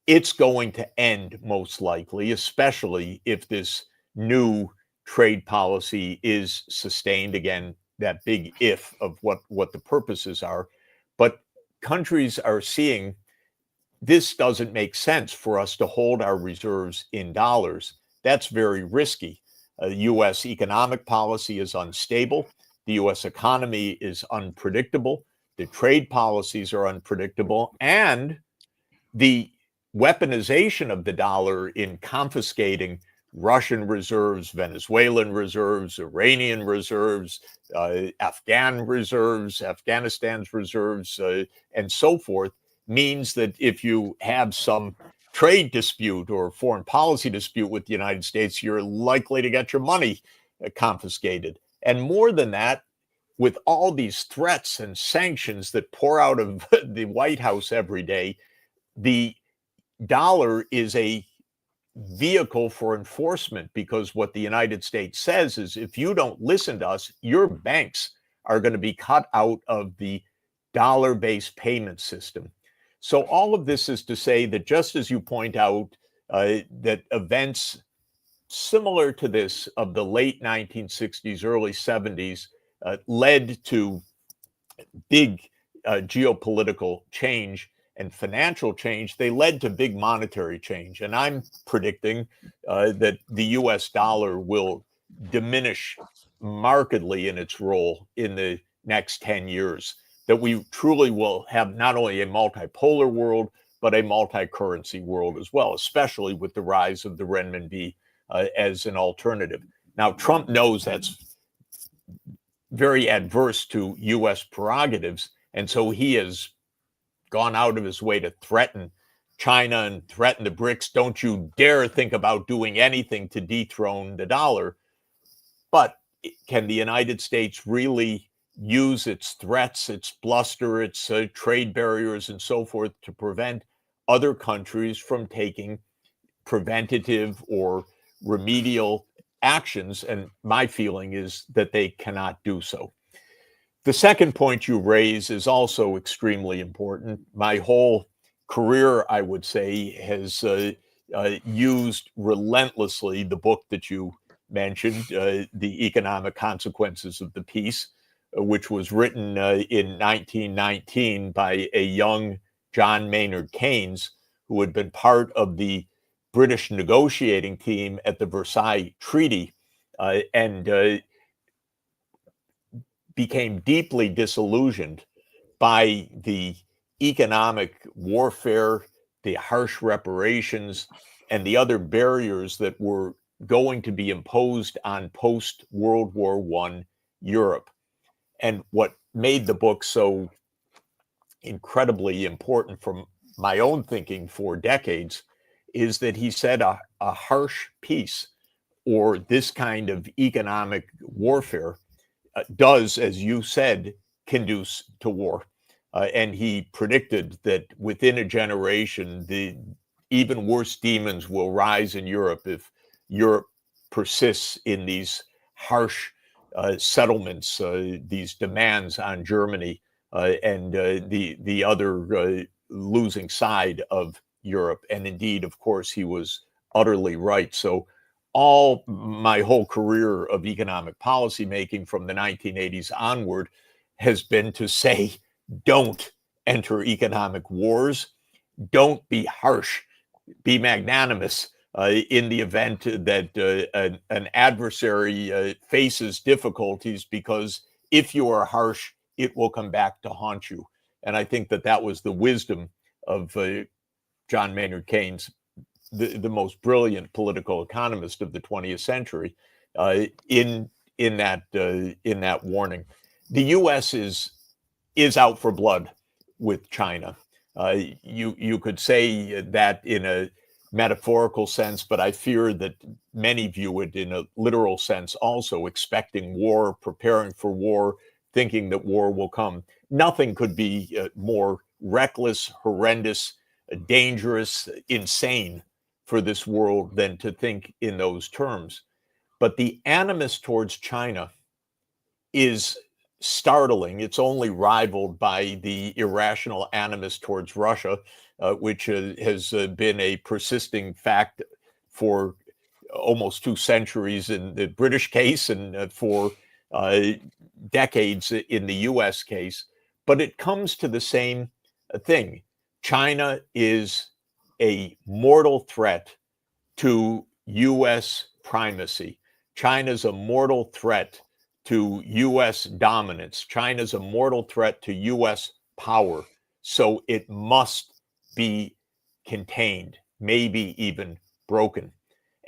It's going to end most likely, especially if this new trade policy is sustained. Again, that big if of what the purposes are. But countries are seeing this doesn't make sense for us to hold our reserves in dollars. That's very risky. US economic policy is unstable. The U.S. economy is unpredictable. The trade policies are unpredictable. And the weaponization of the dollar in confiscating Russian reserves, Venezuelan reserves, Iranian reserves, Afghan reserves, Afghanistan's reserves, and so forth, means that if you have some trade dispute or foreign policy dispute with the United States, you're likely to get your money confiscated. And more than that, with all these threats and sanctions that pour out of the White House every day, the dollar is a vehicle for enforcement, because what the United States says is, if you don't listen to us, your banks are going to be cut out of the dollar-based payment system. So all of this is to say that, just as you point out, that events similar to this of the late 1960s, early 70s led to big geopolitical change and financial change. They led to big monetary change. And I'm predicting that the US dollar will diminish markedly in its role in the next 10 years, that we truly will have not only a multipolar world, but a multi-currency world as well, especially with the rise of the renminbi as an alternative. Now, Trump knows that's very adverse to US prerogatives, and so he has gone out of his way to threaten China and threaten the BRICS. Don't you dare think about doing anything to dethrone the dollar. But can the United States really use its threats, its bluster, its trade barriers, and so forth to prevent other countries from taking preventative or remedial actions? And my feeling is that they cannot do so. The second point you raise is also extremely important. My whole career, I would say, has used relentlessly the book that you mentioned, The Economic Consequences of the Peace, which was written in 1919 by a young John Maynard Keynes, who had been part of the British negotiating team at the Versailles Treaty, and became deeply disillusioned by the economic warfare, the harsh reparations, and the other barriers that were going to be imposed on post-World War I Europe. And what made the book so incredibly important from my own thinking for decades is that he said a harsh peace, or this kind of economic warfare, does, as you said, conduce to war. And he predicted that within a generation, the even worse demons will rise in Europe if Europe persists in these harsh settlements, these demands on Germany and the other losing side of Europe. And indeed, of course, he was utterly right. So all my whole career of economic policy making from the 1980s onward has been to say, don't enter economic wars, don't be harsh, be magnanimous in the event that an adversary faces difficulties, because if you are harsh, it will come back to haunt you. And I think that that was the wisdom of John Maynard Keynes, the most brilliant political economist of the 20th century, in that warning. The U.S. is out for blood with China. You could say that in a metaphorical sense, but I fear that many view it in a literal sense also, expecting war, preparing for war, thinking that war will come. Nothing could be more reckless, horrendous, dangerous, insane for this world than to think in those terms. But the animus towards China is startling. It's only rivaled by the irrational animus towards Russia, which has been a persisting fact for almost 2 centuries in the British case, and for decades in the US case. But it comes to the same thing. China is a mortal threat to US primacy. China's a mortal threat to U.S. dominance. China's a mortal threat to U.S. power, so it must be contained, maybe even broken.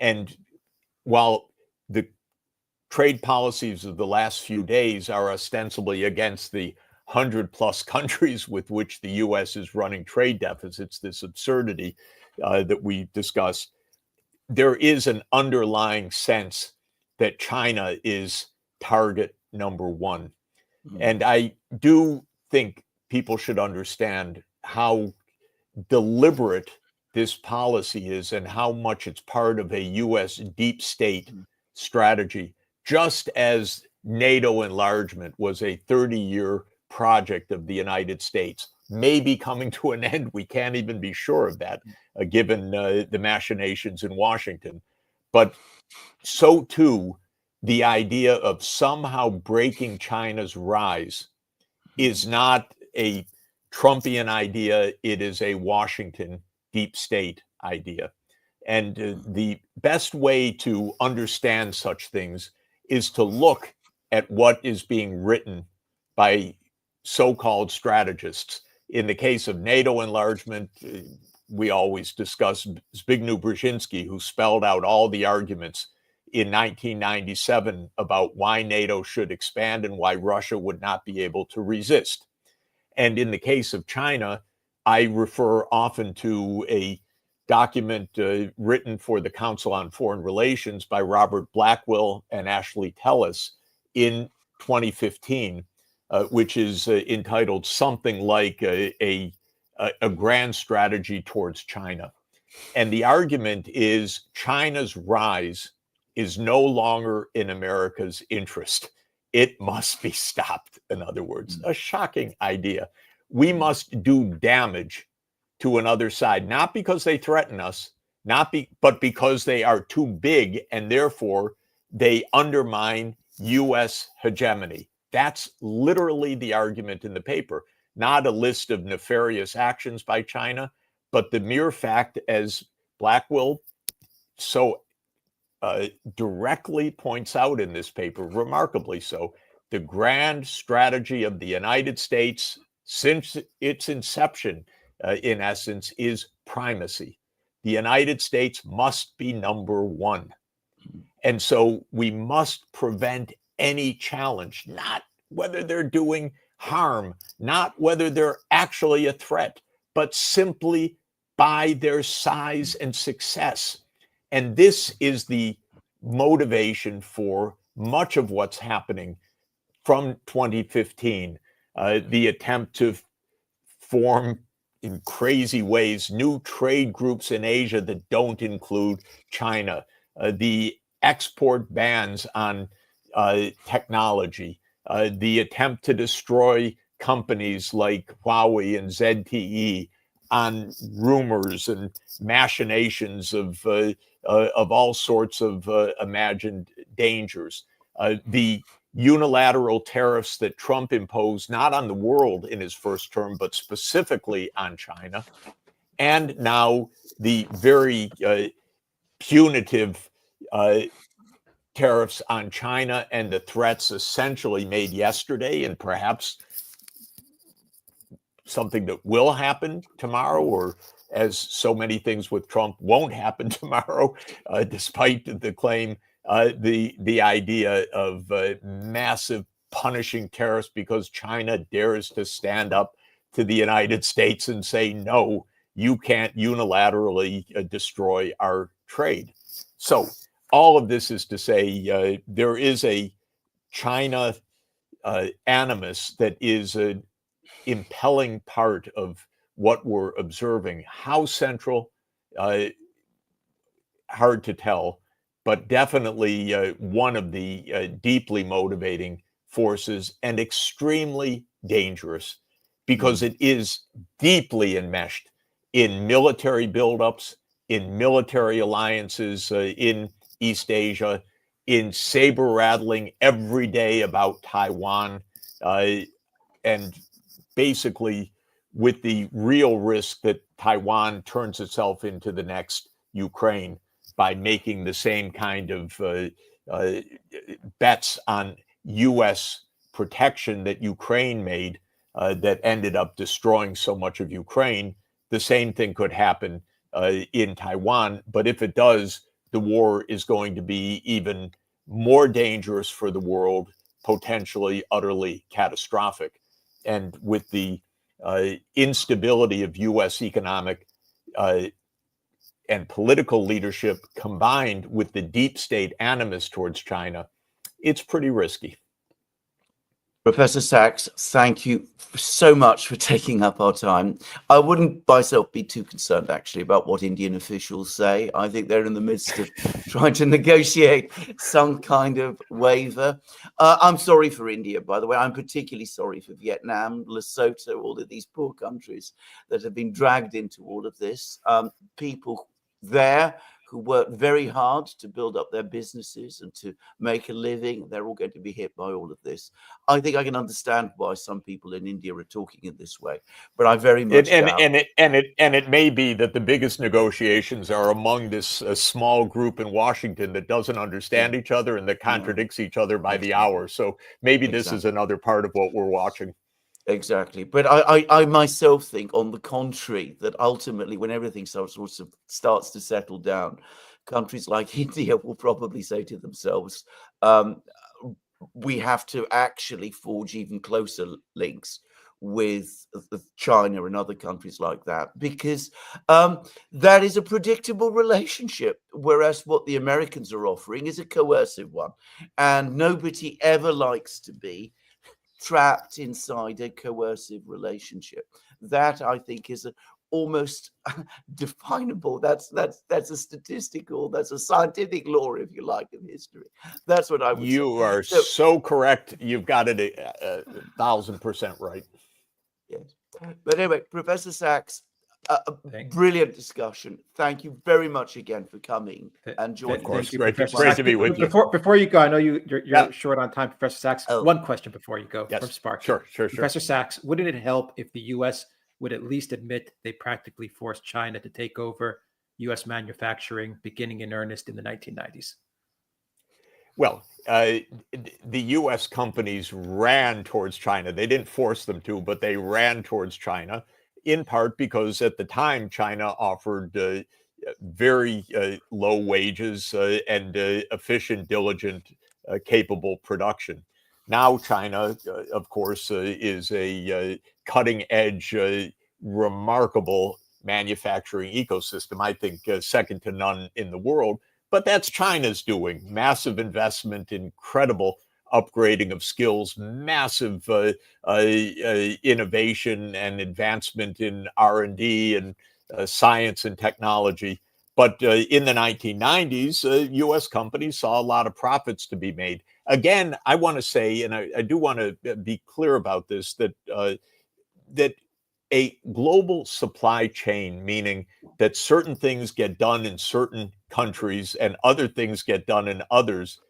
And while the trade policies of the last few days are ostensibly against the 100+ countries with which the U.S. is running trade deficits, this absurdity that we discussed, there is an underlying sense that China is target number one. And I do think people should understand how deliberate this policy is and how much it's part of a U.S. deep state strategy, just as NATO enlargement was a 30-year project of the United States, maybe coming to an end. We can't even be sure of that, given the machinations in Washington. But so too, the idea of somehow breaking China's rise is not a Trumpian idea. It is a Washington deep state idea. And the best way to understand such things is to look at what is being written by so-called strategists. In the case of NATO enlargement, we always discuss Zbigniew Brzezinski, who spelled out all the arguments in 1997 about why NATO should expand and why Russia would not be able to resist. And in the case of China, I refer often to a document written for the Council on Foreign Relations by Robert Blackwell and Ashley Tellis in 2015, which is entitled something like a grand strategy towards China. And the argument is China's rise is no longer in America's interest. It must be stopped, in other words. A shocking idea. We must do damage to another side, not because they threaten us, but because they are too big and therefore they undermine U.S. hegemony. That's literally the argument in the paper, not a list of nefarious actions by China, but the mere fact, as Blackwell so directly points out in this paper, remarkably so, the grand strategy of the United States since its inception, in essence, is primacy. The United States must be number one. And so we must prevent any challenge, not whether they're doing harm, not whether they're actually a threat, but simply by their size and success. And this is the motivation for much of what's happening from 2015, the attempt to form in crazy ways new trade groups in Asia that don't include China, the export bans on technology, the attempt to destroy companies like Huawei and ZTE on rumors and machinations of all sorts of imagined dangers, the unilateral tariffs that Trump imposed, not on the world in his first term, but specifically on China, and now the very punitive tariffs on China and the threats essentially made yesterday and perhaps something that will happen tomorrow, or as so many things with Trump won't happen tomorrow, despite the claim, the idea of massive punishing tariffs because China dares to stand up to the United States and say, no, you can't unilaterally destroy our trade. So all of this is to say there is a China animus that is an impelling part of what we're observing. How central, hard to tell, but definitely one of the deeply motivating forces and extremely dangerous because it is deeply enmeshed in military buildups, in military alliances in East Asia, in saber rattling every day about Taiwan, and basically with the real risk that Taiwan turns itself into the next Ukraine by making the same kind of bets on U.S. protection that Ukraine made that ended up destroying so much of Ukraine, the same thing could happen in Taiwan. But if it does, the war is going to be even more dangerous for the world, potentially utterly catastrophic. And with the instability of U.S. economic and political leadership combined with the deep state animus towards China, it's pretty risky. Professor Sachs, thank you so much for taking up our time. I wouldn't myself be too concerned, actually, about what Indian officials say. I think they're in the midst of trying to negotiate some kind of waiver. I'm sorry for India, by the way. I'm particularly sorry for Vietnam, Lesotho, all of these poor countries that have been dragged into all of this. People there who work very hard to build up their businesses and to make a living, they're all going to be hit by all of this. I think I can understand why some people in India are talking in this way, but I very much doubt. It may be that the biggest negotiations are among this small group in Washington that doesn't understand each other and that contradicts each other by the hour. So maybe this is another part of what we're watching. Exactly. But I myself think, on the contrary, that ultimately, when everything starts to settle down, countries like India will probably say to themselves, we have to actually forge even closer links with China and other countries like that, because that is a predictable relationship, whereas what the Americans are offering is a coercive one. And nobody ever likes to be trapped inside a coercive relationship. That, I think, is almost definable. That's a statistical, that's a scientific law, if you like, of history. That's what I would say. You are so correct. You've got it 1,000% right. Yes. But anyway, Professor Sachs, a brilliant discussion. Thank you very much again for coming and joining. Of course, Thank you, great Professor to be with you. Before you go, I know you're short on time, Professor Sachs. One question before you go from Sparks. Sure. Professor Sachs, wouldn't it help if the U.S. would at least admit they practically forced China to take over U.S. manufacturing beginning in earnest in the 1990s? Well, the U.S. companies ran towards China. They didn't force them to, but they ran towards China, in part because at the time China offered very low wages and efficient, diligent, capable production. Now China, of course, is a cutting-edge, remarkable manufacturing ecosystem, I think second to none in the world. But that's China's doing. Massive investment, incredible upgrading of skills, massive innovation and advancement in R&D and science and technology. But in the 1990s, U.S. companies saw a lot of profits to be made. Again, I want to say, and I do want to be clear about this, that that a global supply chain, meaning that certain things get done in certain countries and other things get done in others,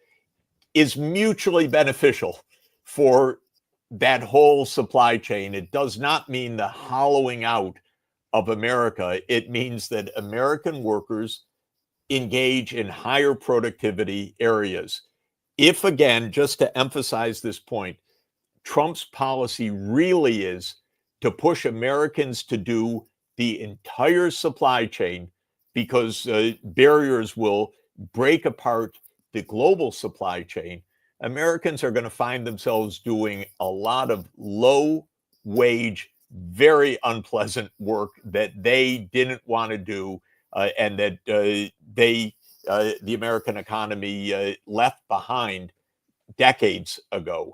is mutually beneficial for that whole supply chain. It does not mean the hollowing out of America. It means that American workers engage in higher productivity areas. If, again, just to emphasize this point, Trump's policy really is to push Americans to do the entire supply chain, because barriers will break apart the global supply chain. Americans are going to find themselves doing a lot of low wage, very unpleasant work that they didn't want to do and that the American economy left behind decades ago.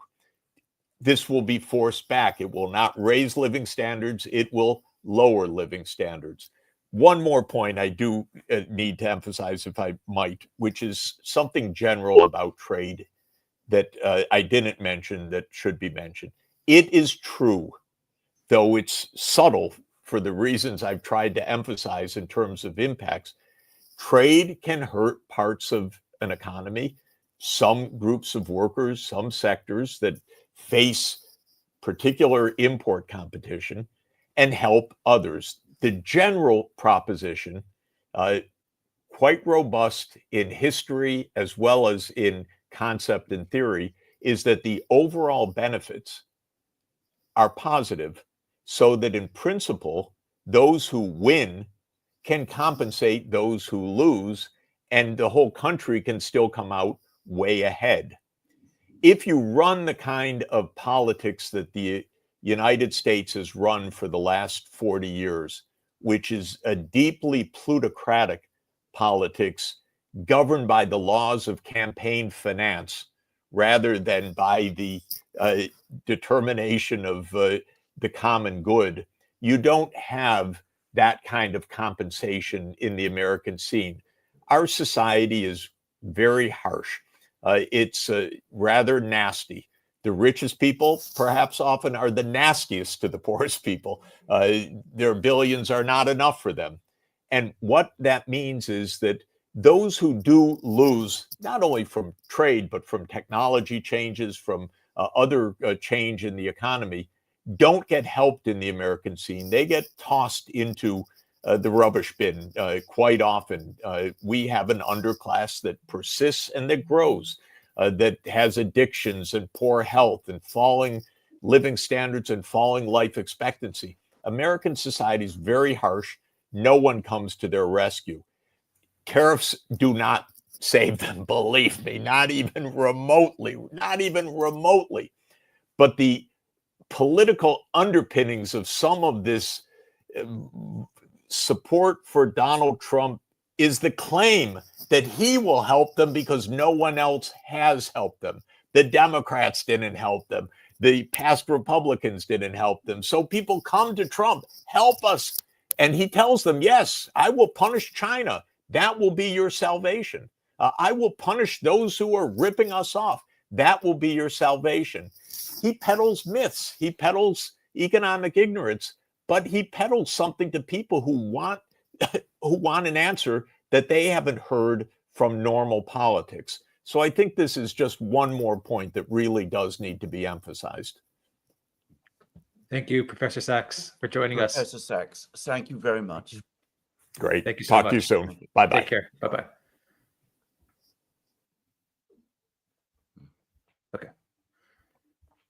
This will be forced back. It will not raise living standards. It will lower living standards. One more point I do need to emphasize, if I might, which is something general about trade that I didn't mention that should be mentioned. It is true, though it's subtle for the reasons I've tried to emphasize in terms of impacts. Trade can hurt parts of an economy, some groups of workers, some sectors that face particular import competition, and help others. The general proposition, quite robust in history as well as in concept and theory, is that the overall benefits are positive, so that in principle, those who win can compensate those who lose, and the whole country can still come out way ahead. If you run the kind of politics that the United States has run for the last 40 years, which is a deeply plutocratic politics governed by the laws of campaign finance rather than by the determination of the common good, you don't have that kind of compensation in the American scene. Our society is very harsh. It's rather nasty. The richest people, perhaps often, are the nastiest to the poorest people. Their billions are not enough for them. And what that means is that those who do lose, not only from trade, but from technology changes, from other change in the economy, don't get helped in the American scene. They get tossed into the rubbish bin quite often. We have an underclass that persists and that grows, that has addictions and poor health and falling living standards and falling life expectancy. American society is very harsh. No one comes to their rescue. Tariffs do not save them, believe me, not even remotely, not even remotely. But the political underpinnings of some of this support for Donald Trump is the claim that he will help them because no one else has helped them. The Democrats didn't help them. The past Republicans didn't help them. So people come to Trump, help us. And he tells them, yes, I will punish China. That will be your salvation. I will punish those who are ripping us off. That will be your salvation. He peddles myths. He peddles economic ignorance, but he peddles something to people who want an answer that they haven't heard from normal politics. So I think this is just one more point that really does need to be emphasized. Thank you, Professor Sachs, for joining us. Professor Sachs, thank you very much. Great. Thank you so Talk much. to you soon. Bye-bye. Take care. Bye-bye. Okay.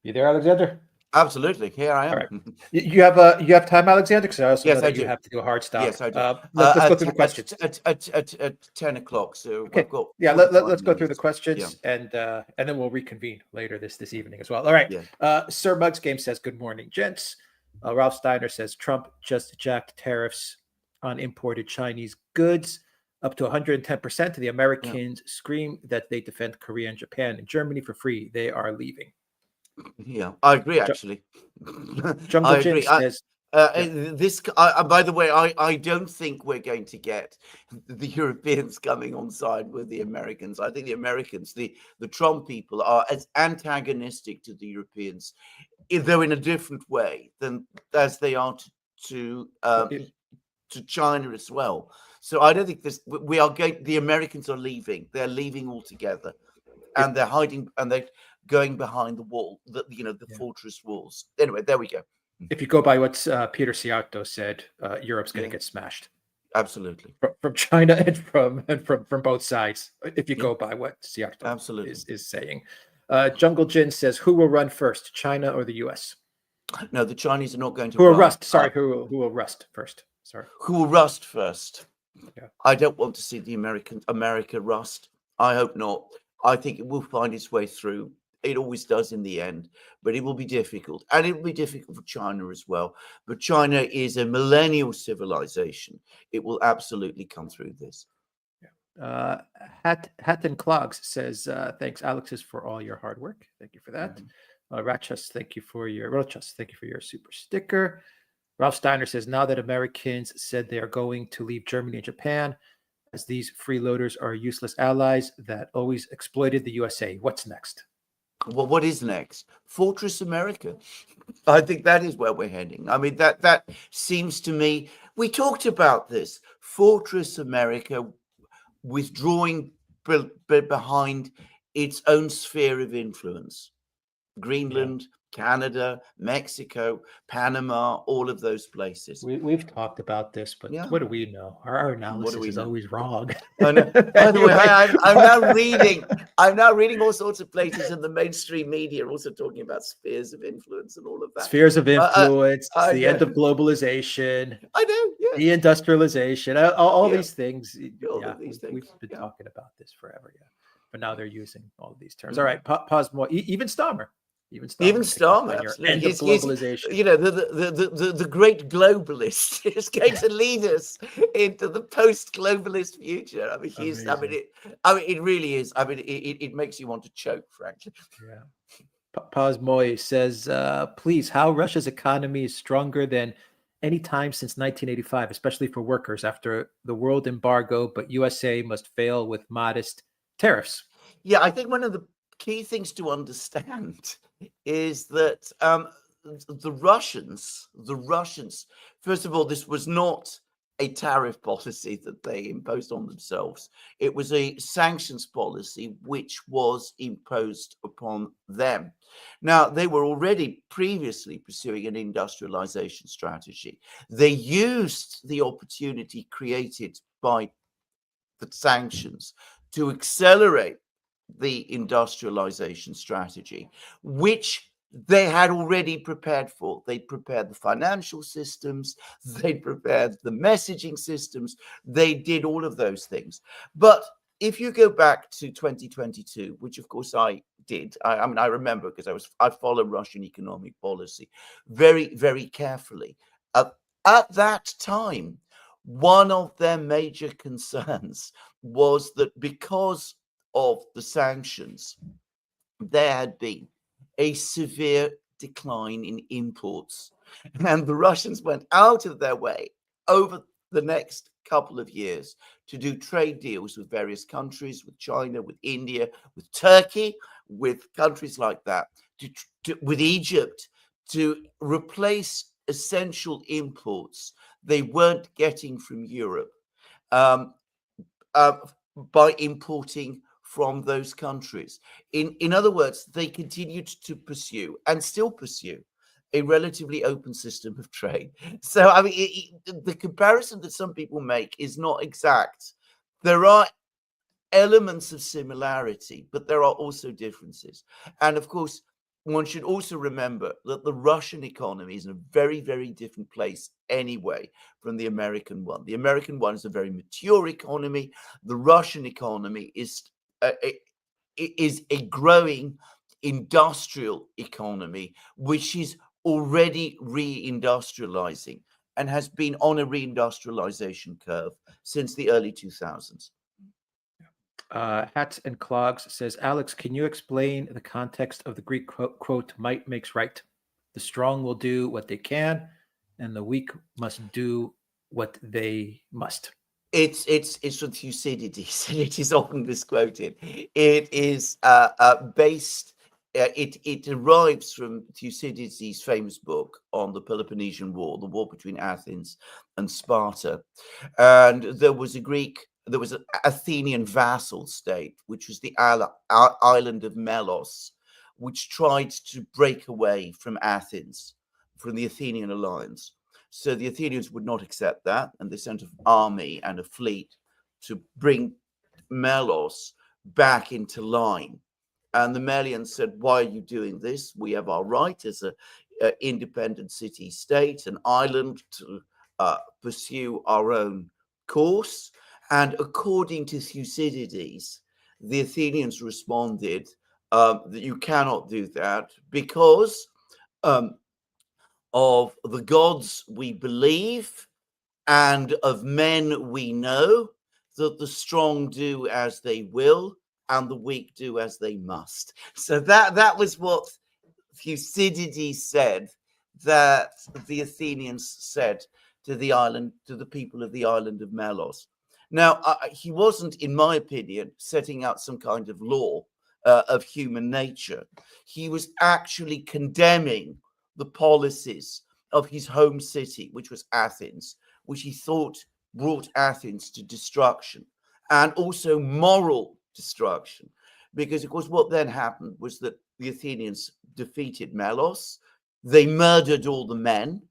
You there, Alexander? Absolutely. Here I am. All right. You have time, Alexander? Because I also Yes, know that I do. you have to do a hard stop. Yes, I do. Let's go through the questions. At 10 o'clock. So Okay. we've got Let's go through the minutes. questions, and then we'll reconvene later this evening as well. All right. Yeah. Sir Muggs Game says, "Good morning, gents." Ralph Steiner says, "Trump just jacked tariffs on imported Chinese goods up to 110%. The Americans scream that they defend Korea and Japan and Germany for free. They are leaving." Yeah, I agree. Actually, Jungle I Jin agree. says, By the way, I don't think we're going to get the Europeans coming on side with the Americans. I think the Americans, the Trump people, are as antagonistic to the Europeans, though in a different way than as they are to China as well. So I don't think the Americans are leaving. They're leaving altogether, and they're hiding, and they're going behind the wall, the fortress walls. Anyway, there we go. if you go by what Peter Siarto said, Europe's going to get smashed. Absolutely. From China and from both sides, if you go by what Siarto is saying. Jungle Jin says, "Who will run first, China or the U.S.?" No, the Chinese are not going to Who will rust? Sorry, who will rust first? Sorry. Who will rust first? Yeah. I don't want to see America rust. I hope not. I think it will find its way through. It always does in the end, but it will be difficult. And it will be difficult for China as well. But China is a millennial civilization. It will absolutely come through this. Yeah. Hatton Clogs says, "Thanks, Alexis, for all your hard work. Thank you for that." Rochus, thank you for your super sticker. Ralph Steiner says, "Now that Americans said they are going to leave Germany and Japan, as these freeloaders are useless allies that always exploited the USA, what's next?" Well, what is next? Fortress America. I think that is where we're heading. I mean, that seems to me, we talked about this. Fortress America withdrawing behind its own sphere of influence. Greenland, Canada, Mexico, Panama, all of those places. We've talked about this, but Yeah. what do we know? Our What do analysis we is know? always wrong. Oh, no. By the way, Anyway, I'm now reading. I'm now reading all sorts of places, and the mainstream media are also talking about spheres of influence and all of that. spheres of influence, I the end know. of globalization, I know. Yeah. deindustrialization, all Yeah. these things. All Yeah, of these we've things. been Yeah. talking about this forever. Yeah, but now they're using all of these terms. All right, pause more. Even Stammer Even picked up Starmer, on your absolutely. end of He's, globalization. you know, the great globalist is going to lead us into the post-globalist future. I mean, Amazing. it really is. I mean, it makes you want to choke, frankly. Yeah. Paz Moy says, please, how Russia's economy is stronger than any time since 1985, especially for workers after the world embargo, but USA must fail with modest tariffs. Yeah, I think one of the key things to understand is that the Russians, first of all, this was not a tariff policy that they imposed on themselves. It was a sanctions policy which was imposed upon them. Now, they were already previously pursuing an industrialization strategy. They used the opportunity created by the sanctions to accelerate the industrialization strategy, which they had already prepared for. They prepared the financial systems, they prepared the messaging systems, they did all of those things. But if you go back to 2022, which of course I did, I mean, I remember because I follow Russian economic policy very, very carefully. At that time, one of their major concerns was that because of the sanctions, there had been a severe decline in imports. And the Russians went out of their way over the next couple of years to do trade deals with various countries, with China, with India, with Turkey, with countries like that, with Egypt, to replace essential imports they weren't getting from Europe. Um, by importing from those countries. In other words, they continued to pursue and still pursue a relatively open system of trade. So, I mean, the comparison that some people make is not exact. There are elements of similarity, but there are also differences. And of course, one should also remember that the Russian economy is in a very, very different place anyway from the American one. The American one is a very mature economy. The Russian economy is a growing industrial economy, which is already reindustrializing and has been on a reindustrialization curve since the early 2000s. Hats and Clogs says, Alex, can you explain the context of the Greek quote, might makes right? The strong will do what they can, and the weak must do what they must. It's from Thucydides, and it is often misquoted. It is based. It derives from Thucydides' famous book on the Peloponnesian War, the war between Athens and Sparta, and there was an Athenian vassal state, which was the island of Melos, which tried to break away from Athens, from the Athenian alliance. So the Athenians would not accept that, and they sent an army and a fleet to bring Melos back into line. And the Melians said, why are you doing this? We have our right as an independent city state, an island, to pursue our own course. And according to Thucydides, the Athenians responded that you cannot do that because of the gods we believe and of men we know, that the strong do as they will and the weak do as they must. So that was what Thucydides said, that the Athenians said to the people of the island of Melos. Now, he wasn't, in my opinion, setting out some kind of law of human nature. He was actually condemning the policies of his home city, which was Athens, which he thought brought Athens to destruction and also moral destruction. Because, of course, what then happened was that the Athenians defeated Melos, they murdered all the men,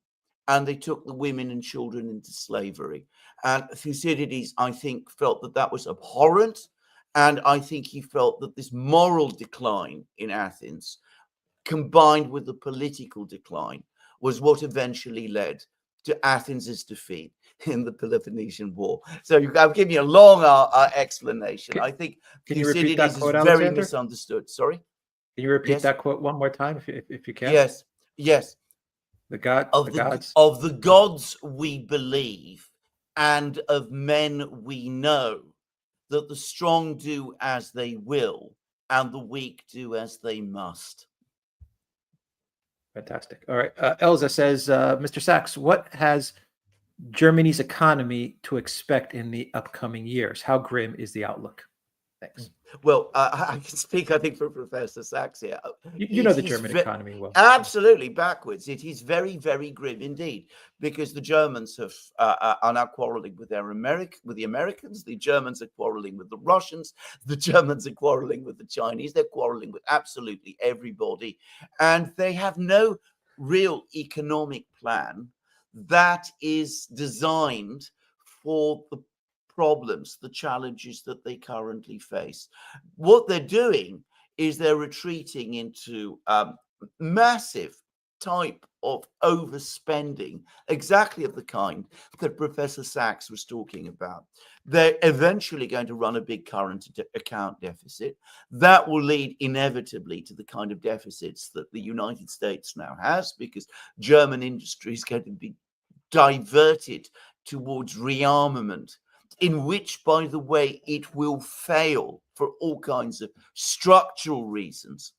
and they took the women and children into slavery. And Thucydides, I think, felt that that was abhorrent. And I think he felt that this moral decline in Athens, combined with the political decline, was what eventually led to Athens' defeat in the Peloponnesian War. So I've given you a long explanation. I think Can you repeat that Thucydides is quote, very Alexander? misunderstood. Sorry? Can you repeat Yes? that quote one more time if you can? Yes. Yes. The gods. Of the gods we believe, and of men we know, that the strong do as they will, and the weak do as they must. Fantastic. All right. Elza says, Mr. Sachs, what has Germany's economy to expect in the upcoming years? How grim is the outlook? Thanks. Well, I can speak, I think, for Professor Sachs here. You know the German economy well. Absolutely backwards. It is very, very grim indeed, because the Germans are now quarreling with the Americans. The Germans are quarreling with the Russians. The Germans are quarreling with the Chinese. They're quarreling with absolutely everybody. And they have no real economic plan that is designed for the problems, the challenges that they currently face. What they're doing is they're retreating into massive type of overspending, exactly of the kind that Professor Sachs was talking about. They're eventually going to run a big current account deficit. That will lead inevitably to the kind of deficits that the United States now has, because German industry is going to be diverted towards rearmament, in which, by the way, it will fail for all kinds of structural reasons.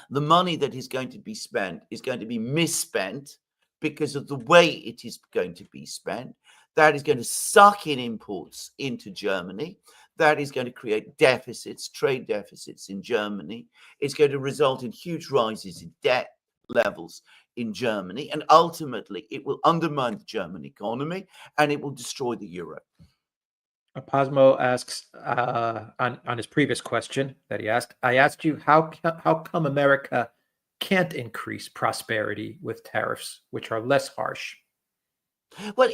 The money that is going to be spent is going to be misspent because of the way it is going to be spent. That is going to suck in imports into Germany. That is going to create deficits, trade deficits in Germany. It's going to result in huge rises in debt levels in Germany. And ultimately, it will undermine the German economy and it will destroy the euro. Aposmo asks on his previous question that he asked, I asked you, how come America can't increase prosperity with tariffs, which are less harsh? Well,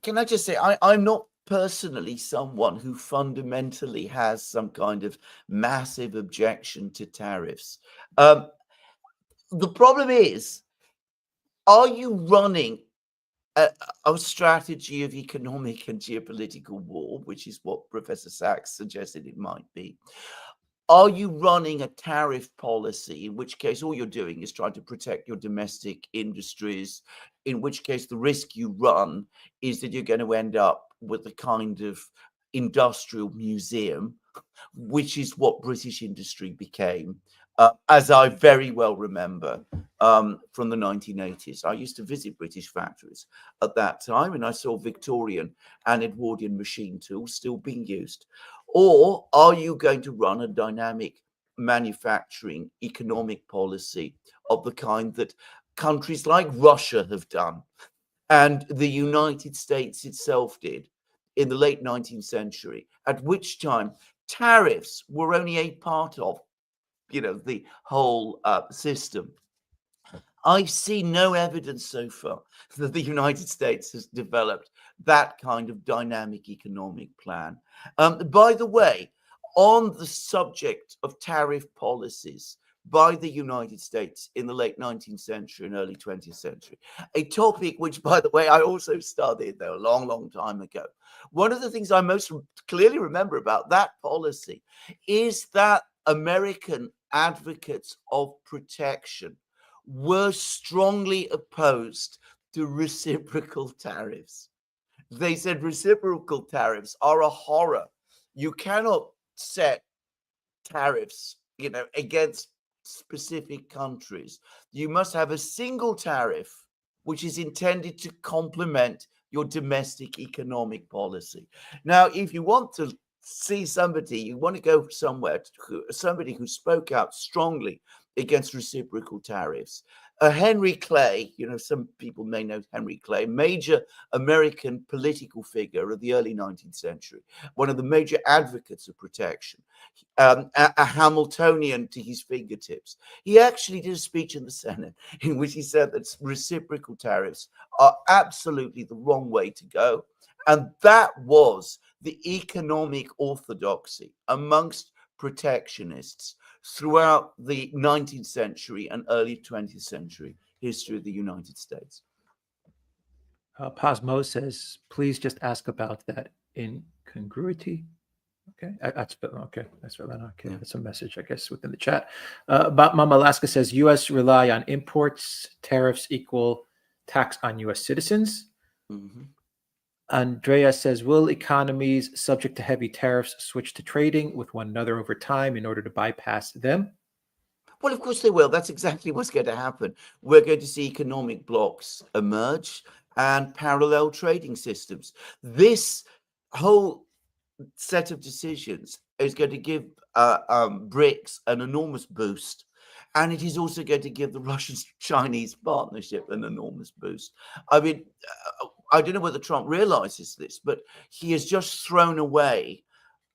can I just say, I'm not personally someone who fundamentally has some kind of massive objection to tariffs. The problem is, are you running a strategy of economic and geopolitical war, which is what Professor Sachs suggested it might be? Are you running a tariff policy, in which case all you're doing is trying to protect your domestic industries, in which case the risk you run is that you're going to end up with a kind of industrial museum, which is what British industry became, as I very well remember from the 1980s. I used to visit British factories at that time, and I saw Victorian and Edwardian machine tools still being used. Or are you going to run a dynamic manufacturing economic policy of the kind that countries like Russia have done and the United States itself did in the late 19th century, at which time tariffs were only a part of, the whole system? I see no evidence so far that the United States has developed that kind of dynamic economic plan. By the way, on the subject of tariff policies by the United States in the late 19th century and early 20th century, a topic which, by the way, I also studied there a long, long time ago. One of the things I most clearly remember about that policy is that American advocates of protection were strongly opposed to reciprocal tariffs. They said reciprocal tariffs are a horror. You cannot set tariffs, against specific countries. You must have a single tariff which is intended to complement your domestic economic policy. Now, if you want to see somebody, you want to go somewhere, somebody who spoke out strongly against reciprocal tariffs, Henry Clay, some people may know Henry Clay, major American political figure of the early 19th century, one of the major advocates of protection, a Hamiltonian to his fingertips. He actually did a speech in the Senate in which he said that reciprocal tariffs are absolutely the wrong way to go. And that was the economic orthodoxy amongst protectionists throughout the 19th century and early 20th century history of the United States. Pasmo says, please just ask about that incongruity. Okay, that's okay. That's okay. Yeah. That's a message, I guess, within the chat. But Mama Alaska says, U.S. rely on imports. Tariffs equal tax on U.S. citizens. Mm-hmm. Andrea says, will economies subject to heavy tariffs switch to trading with one another over time in order to bypass them? Well, of course they will. That's exactly what's going to happen. We're going to see economic blocks emerge and parallel trading systems. This whole set of decisions is going to give BRICS an enormous boost. And it is also going to give the Russian-Chinese partnership an enormous boost. I mean, I don't know whether Trump realizes this, but he has just thrown away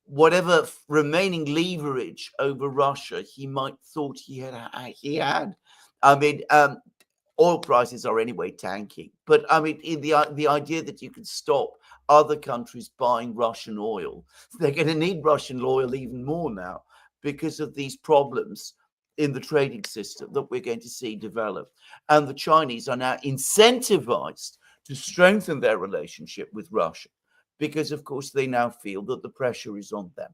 whatever remaining leverage over Russia he might thought he had. I mean, oil prices are anyway tanking, but I mean, in the idea that you can stop other countries buying Russian oil, they're going to need Russian oil even more now because of these problems in the trading system that we're going to see develop. And the Chinese are now incentivized to strengthen their relationship with Russia because, of course, they now feel that the pressure is on them.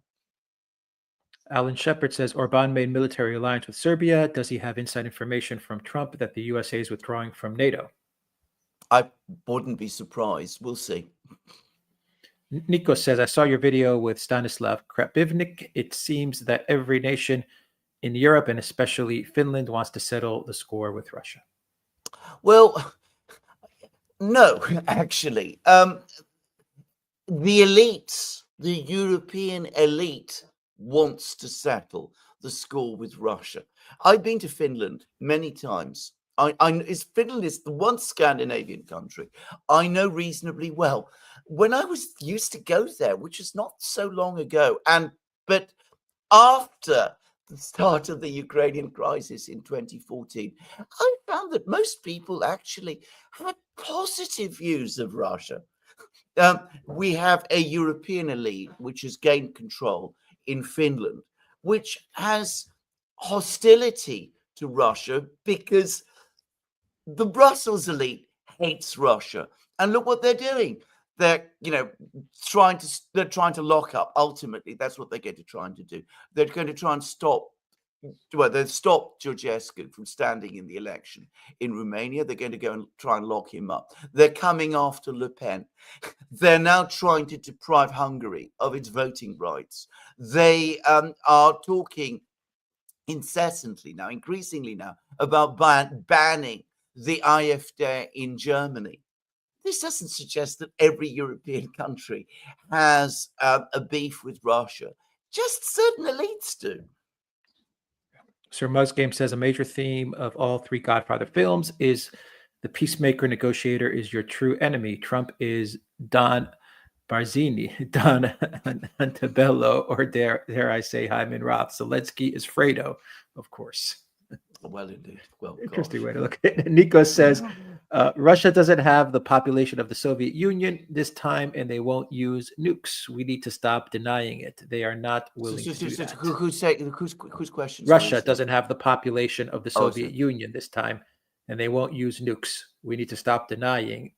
Alan Shepard says, Orban made military alliance with Serbia. Does he have inside information from Trump that the USA is withdrawing from NATO? I wouldn't be surprised. We'll see. Nico says, I saw your video with Stanislav Krapivnik. It seems that every nation in Europe, and especially Finland, wants to settle the score with Russia. Well, no, actually. The elites, the European elite, wants to settle the score with Russia. I've been to Finland many times. Finland is the one Scandinavian country I know reasonably well. When I was used to go there, which is not so long ago, but after the start of the Ukrainian crisis in 2014, I found that most people actually had positive views of Russia. We have a European elite which has gained control in Finland, which has hostility to Russia because the Brussels elite hates Russia. And look what they're doing. They're, trying to lock up. Ultimately, that's what they're going to try to do. They're going to try and stop. Well, they've stopped Georgescu from standing in the election in Romania. They're going to go and try and lock him up. They're coming after Le Pen. They're now trying to deprive Hungary of its voting rights. They are talking incessantly now, increasingly now, about banning the AfD in Germany. This doesn't suggest that every European country has a beef with Russia. Just certain elites do. Sir Musgame says a major theme of all three Godfather films is the peacemaker negotiator is your true enemy. Trump is Don Barzini, Don Antebello, or dare I say Hyman Roth. Zelensky is Fredo, of course. Well, indeed. Well, interesting way to look at it. Nico says Russia doesn't have the population of the Soviet Union this time, and they won't use nukes. We need to stop denying it. They are not willing to do that. Whose question? Russia doesn't have the population of the Soviet Union this time, and they won't use nukes. We need to stop denying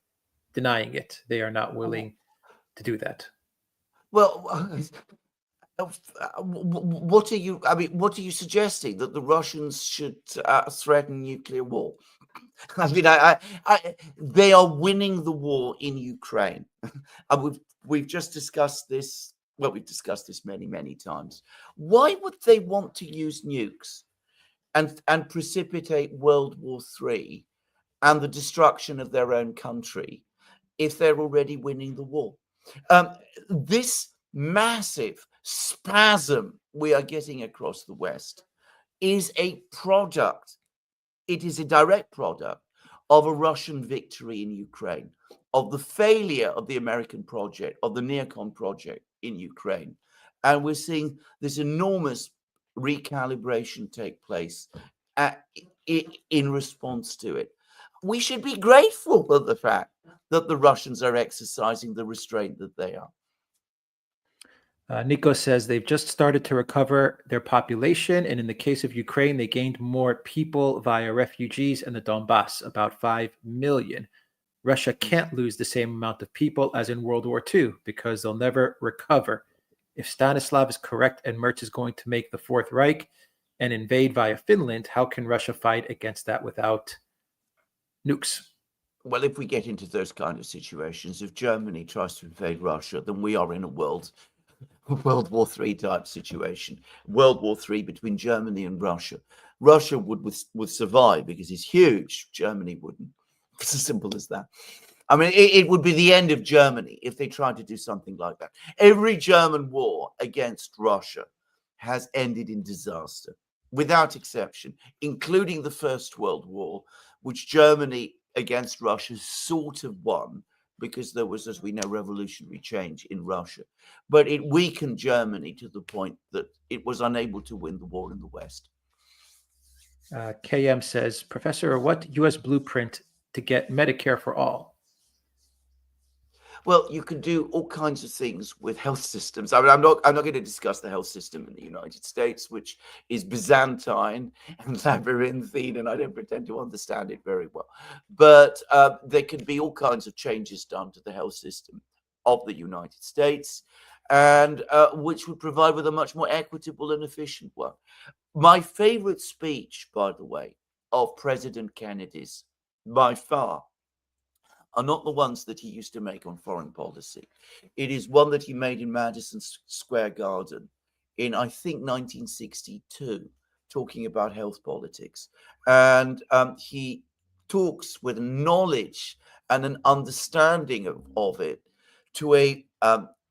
it. They are not willing to do that. Well, what are you suggesting? That the Russians should threaten nuclear war? I mean, they are winning the war in Ukraine. And we've just discussed this. Well, we've discussed this many, many times. Why would they want to use nukes and precipitate World War III and the destruction of their own country if they're already winning the war? This massive spasm we are getting across the West is a product it is a direct product of a Russian victory in Ukraine, of the failure of the American project, of the neocon project in Ukraine. And we're seeing this enormous recalibration take place in response to it. We should be grateful for the fact that the Russians are exercising the restraint that they are. Nico says they've just started to recover their population, and in the case of Ukraine, they gained more people via refugees in the Donbass, about 5 million. Russia can't lose the same amount of people as in World War II because they'll never recover. If Stanislav is correct and Merz is going to make the Fourth Reich and invade via Finland, how can Russia fight against that without nukes? Well, if we get into those kind of situations, if Germany tries to invade Russia, then we are in a World War III type situation. World War III between Germany and Russia. Russia would survive because it's huge. Germany wouldn't. It's as simple as that. I mean, it would be the end of Germany if they tried to do something like that. Every German war against Russia has ended in disaster, without exception, including the First World War, which Germany against Russia sort of won because there was, as we know, revolutionary change in Russia. But it weakened Germany to the point that it was unable to win the war in the West. KM says, Professor, what U.S. blueprint to get Medicare for all? Well, you can do all kinds of things with health systems. I mean, I'm not going to discuss the health system in the United States, which is Byzantine and labyrinthine, and I don't pretend to understand it very well. But there can be all kinds of changes done to the health system of the United States, and which would provide with a much more equitable and efficient one. My favorite speech, by the way, of President Kennedy's, by far, are not the ones that he used to make on foreign policy. It is one that he made in Madison Square Garden in, I think, 1962, talking about health politics. And he talks with knowledge and an understanding of it to a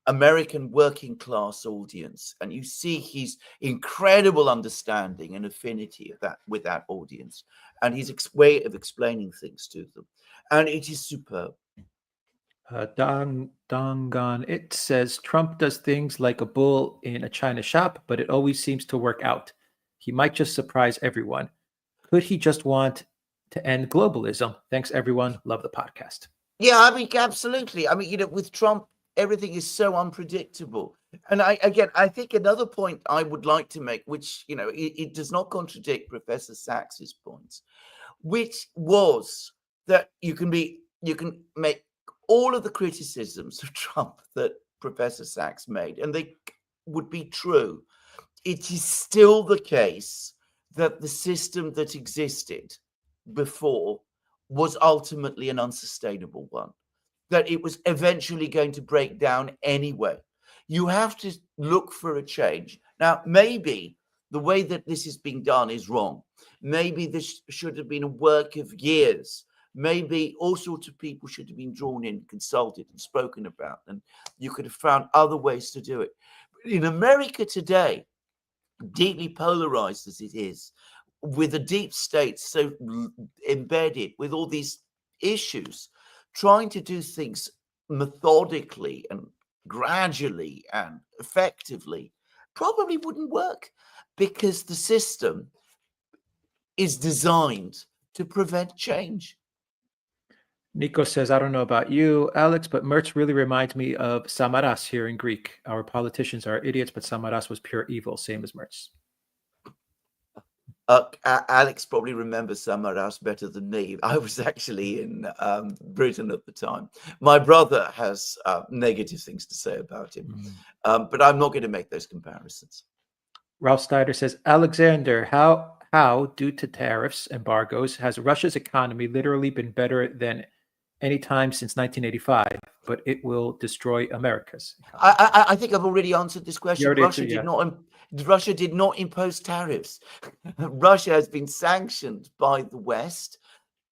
American working class audience. And you see his incredible understanding and affinity of that with that audience and his way of explaining things to them. And it is superb. Dongan, it says Trump does things like a bull in a china shop, but it always seems to work out. He might just surprise everyone. Could he just want to end globalism? Thanks, everyone. Love the podcast. Yeah, I mean, absolutely. I mean, with Trump, everything is so unpredictable. And I think another point I would like to make, which, it does not contradict Professor Sachs's points, which was that you can make all of the criticisms of Trump that Professor Sachs made, and they would be true. It is still the case that the system that existed before was ultimately an unsustainable one, that it was eventually going to break down anyway. You have to look for a change. Now, maybe the way that this is being done is wrong. Maybe this should have been a work of years. Maybe all sorts of people should have been drawn in, consulted, and spoken about, and you could have found other ways to do it. But in America today, deeply polarized as it is, with a deep state so embedded with all these issues, trying to do things methodically and gradually and effectively probably wouldn't work, because the system is designed to prevent change. Nico says, I don't know about you, Alex, but Merz really reminds me of Samaras here in Greek. Our politicians are idiots, but Samaras was pure evil, same as Merz. Alex probably remembers Samaras better than me. I was actually in Britain at the time. My brother has negative things to say about him, but I'm not going to make those comparisons. Ralph Steiner says, Alexander, how, due to tariffs, embargoes, has Russia's economy literally been better than any time since 1985, but it will destroy America's economy? I think I've already answered this question. Russia did not impose tariffs. Russia has been sanctioned by the West.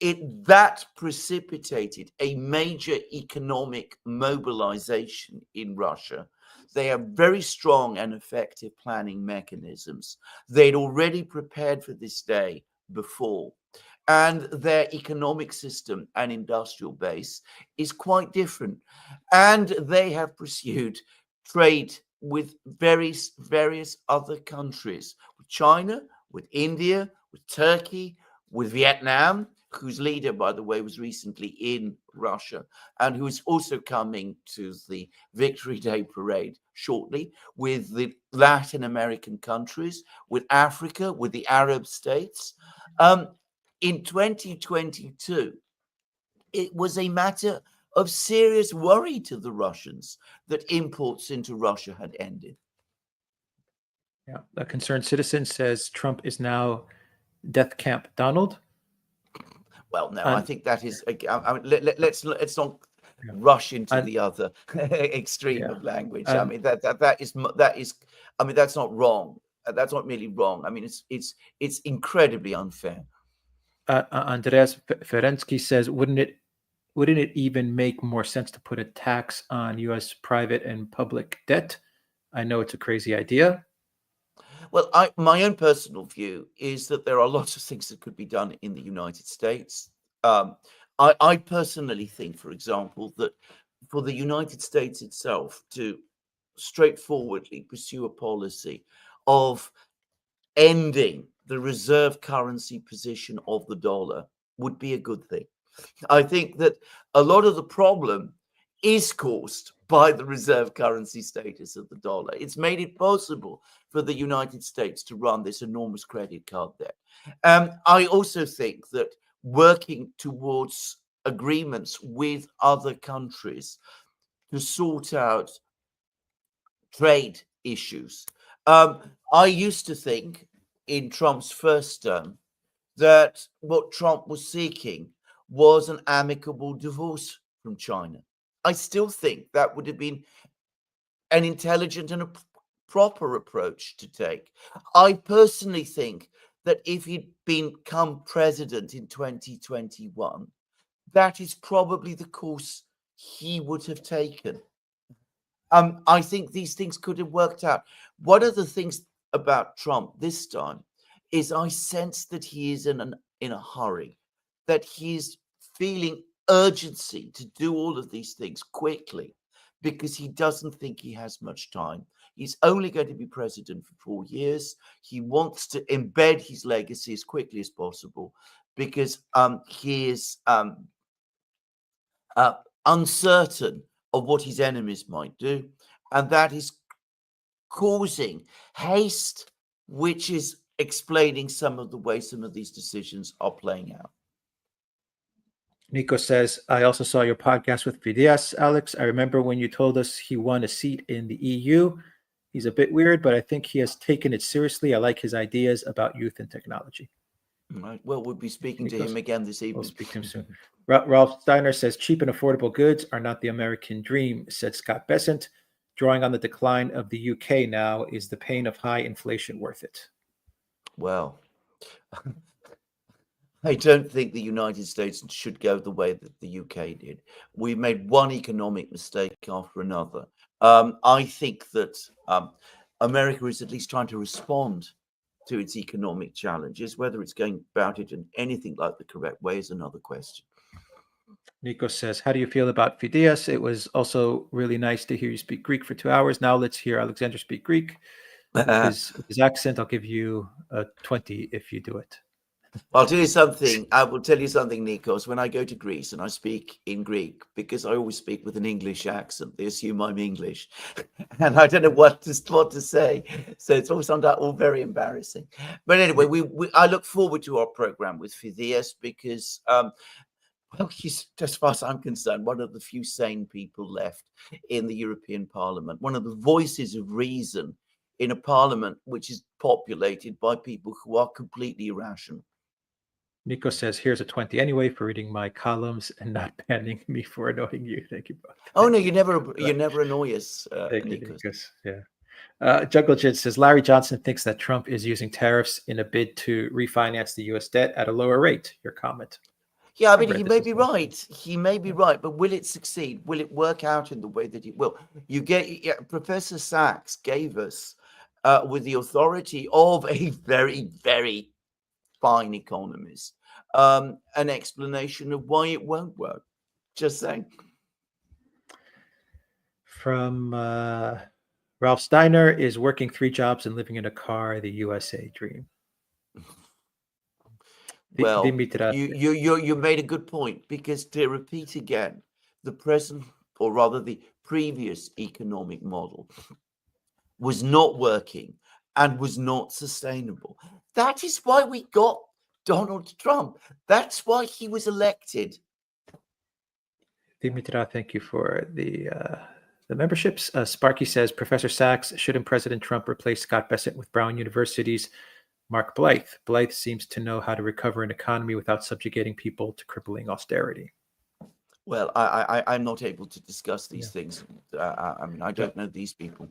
That precipitated a major economic mobilization in Russia. They have very strong and effective planning mechanisms. They'd already prepared for this day before. and their economic system and industrial base is quite different. And they have pursued trade with various other countries, with China, with India, with Turkey, with Vietnam, whose leader, by the way, was recently in Russia, and who is also coming to the Victory Day parade shortly, with the Latin American countries, with Africa, with the Arab states. In 2022, it was a matter of serious worry to the Russians that imports into Russia had ended. Yeah, a concerned citizen says Trump is now Death Camp Donald. Well, no, I think that is. I mean, let's not rush into the other extreme of language. I mean, that is. I mean, that's not wrong. That's not merely wrong. I mean, it's incredibly unfair. Andreas Ferensky says, wouldn't it even make more sense to put a tax on U.S. private and public debt? I know it's a crazy idea. Well, my own personal view is that there are lots of things that could be done in the United States. I personally think, for example, that for the United States itself to straightforwardly pursue a policy of ending the reserve currency position of the dollar would be a good thing. I think that a lot of the problem is caused by the reserve currency status of the dollar. It's made it possible for the United States to run this enormous credit card debt. I also think that working towards agreements with other countries to sort out trade issues. I used to think in Trump's first term that what Trump was seeking was an amicable divorce from China. I still think that would have been an intelligent and a proper approach to take. I personally think that if he'd become president in 2021, that is probably the course he would have taken. I think these things could have worked out. One of the things about Trump this time is I sense that he is in a hurry, that he's feeling urgency to do all of these things quickly because he doesn't think he has much time. He's only going to be president for 4 years. He wants to embed his legacy as quickly as possible because he is uncertain of what his enemies might do. And that is causing haste, which is explaining some of the way some of these decisions are playing out. Nico says, I also saw your podcast with Fidias, Alex. I remember when you told us he won a seat in the EU. He's a bit weird, but I think he has taken it seriously. I like his ideas about youth and technology. Right. Well, we'll be speaking to him again this evening. We'll speak to him soon. Ralph Steiner says, cheap and affordable goods are not the American dream, said Scott Besant. Drawing on the decline of the UK now, is the pain of high inflation worth it? Well, I don't think the United States should go the way that the UK did. We made one economic mistake after another. I think that America is at least trying to respond to its economic challenges. Whether it's going about it in anything like the correct way is another question. Nico says, how do you feel about Fidias? It was also really nice to hear you speak Greek for 2 hours. Now let's hear Alexander speak Greek. His accent, I'll give you a 20 if you do it. I'll tell you something. I will tell you something, Nikos. When I go to Greece and I speak in Greek, because I always speak with an English accent, they assume I'm English, and I don't know what to say. So it's all very embarrassing. But anyway, I look forward to our program with Fidias because, well, he's, as far as I'm concerned, one of the few sane people left in the European Parliament. One of the voices of reason in a parliament which is populated by people who are completely irrational. Nico says, here's a 20 anyway for reading my columns and not banning me for annoying you. Thank you, both. Oh, no, you never annoy us, Nikos. Yeah. Jugglejit says, Larry Johnson thinks that Trump is using tariffs in a bid to refinance the U.S. debt at a lower rate. Your comment? Yeah, I mean, he may be right. He may be right, but will it succeed? Will it work out in the way that it will? Professor Sachs gave us, with the authority of a very, very fine economist, an explanation of why it won't work. Just saying. From Ralph Steiner, is working 3 jobs and living in a car the USA dream? Well, Dimitra, you made a good point, because to repeat again, the present, or rather the previous economic model was not working and was not sustainable. That is why we got Donald Trump. That's why he was elected. Dimitra, thank you for the memberships. Sparky says, Professor Sachs, shouldn't President Trump replace Scott Bessent with Brown University's Mark Blythe? Blythe seems to know how to recover an economy without subjugating people to crippling austerity. Well, I'm not able to discuss these things. I mean, I don't know these people.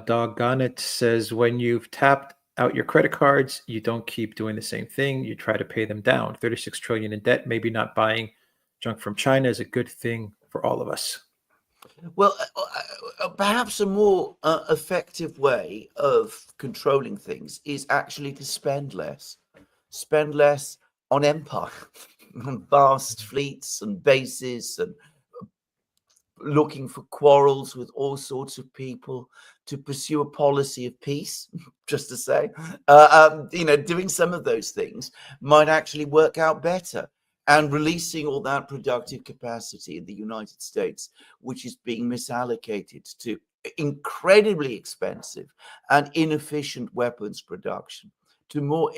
Doggone It says, when you've tapped out your credit cards, you don't keep doing the same thing. You try to pay them down. 36 trillion in debt. Maybe not buying junk from China is a good thing for all of us. Well, perhaps a more effective way of controlling things is actually to spend less on empire, on vast fleets and bases, and looking for quarrels with all sorts of people, to pursue a policy of peace, just to say, doing some of those things might actually work out better. And releasing all that productive capacity in the United States, which is being misallocated to incredibly expensive and inefficient weapons production, to more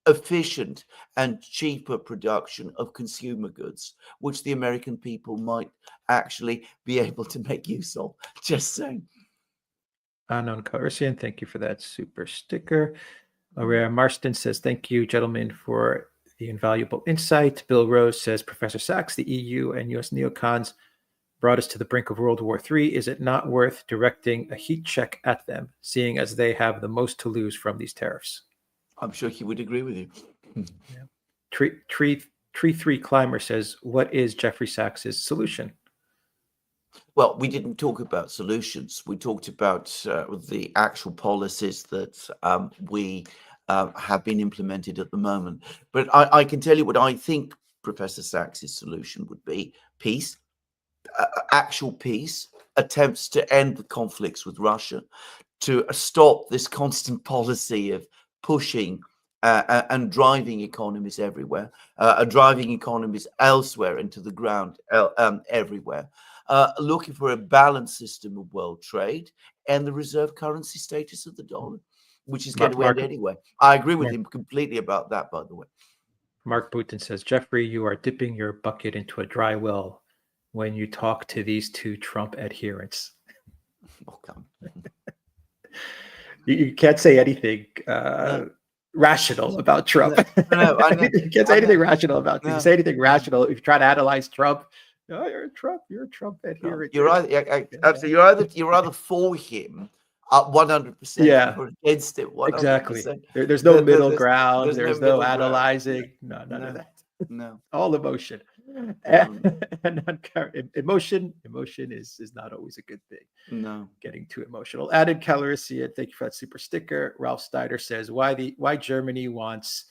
efficient and cheaper production of consumer goods, which the American people might actually be able to make use of. Just saying. Unknown Calrissian, thank you for that super sticker. Aurea Marston says, thank you, gentlemen, for the invaluable insight. Bill Rose says, Professor Sachs, the EU and US neocons brought us to the brink of World War III. Is it not worth directing a heat check at them, seeing as they have the most to lose from these tariffs? I'm sure he would agree with you. Tree 3 Climber says, what is Jeffrey Sachs's solution? Well, we didn't talk about solutions. We talked about the actual policies that we have been implemented at the moment. But I can tell you what I think Professor Sachs's solution would be: peace, actual peace, attempts to end the conflicts with Russia, to stop this constant policy of pushing and driving economies everywhere, driving economies elsewhere into the ground everywhere, looking for a balanced system of world trade and the reserve currency status of the dollar, which is going to end anyway. I agree with him completely about that, by the way. Mark Booten says, Jeffrey, you are dipping your bucket into a dry well when you talk to these 2 Trump adherents. Oh, come. You can't say anything rational about Trump. No, I know. You can't say anything rational about Trump. No. You say anything rational if you try to analyze Trump. No, you're a Trump adherent. You're either for him 100%, or against it 100%. Exactly. There's no middle ground. There's no analyzing. No, none of that. No. All emotion. And emotion is not always a good thing. No. Getting too emotional. Added Calrissian, thank you for that super sticker. Ralph Steiner says, why Germany wants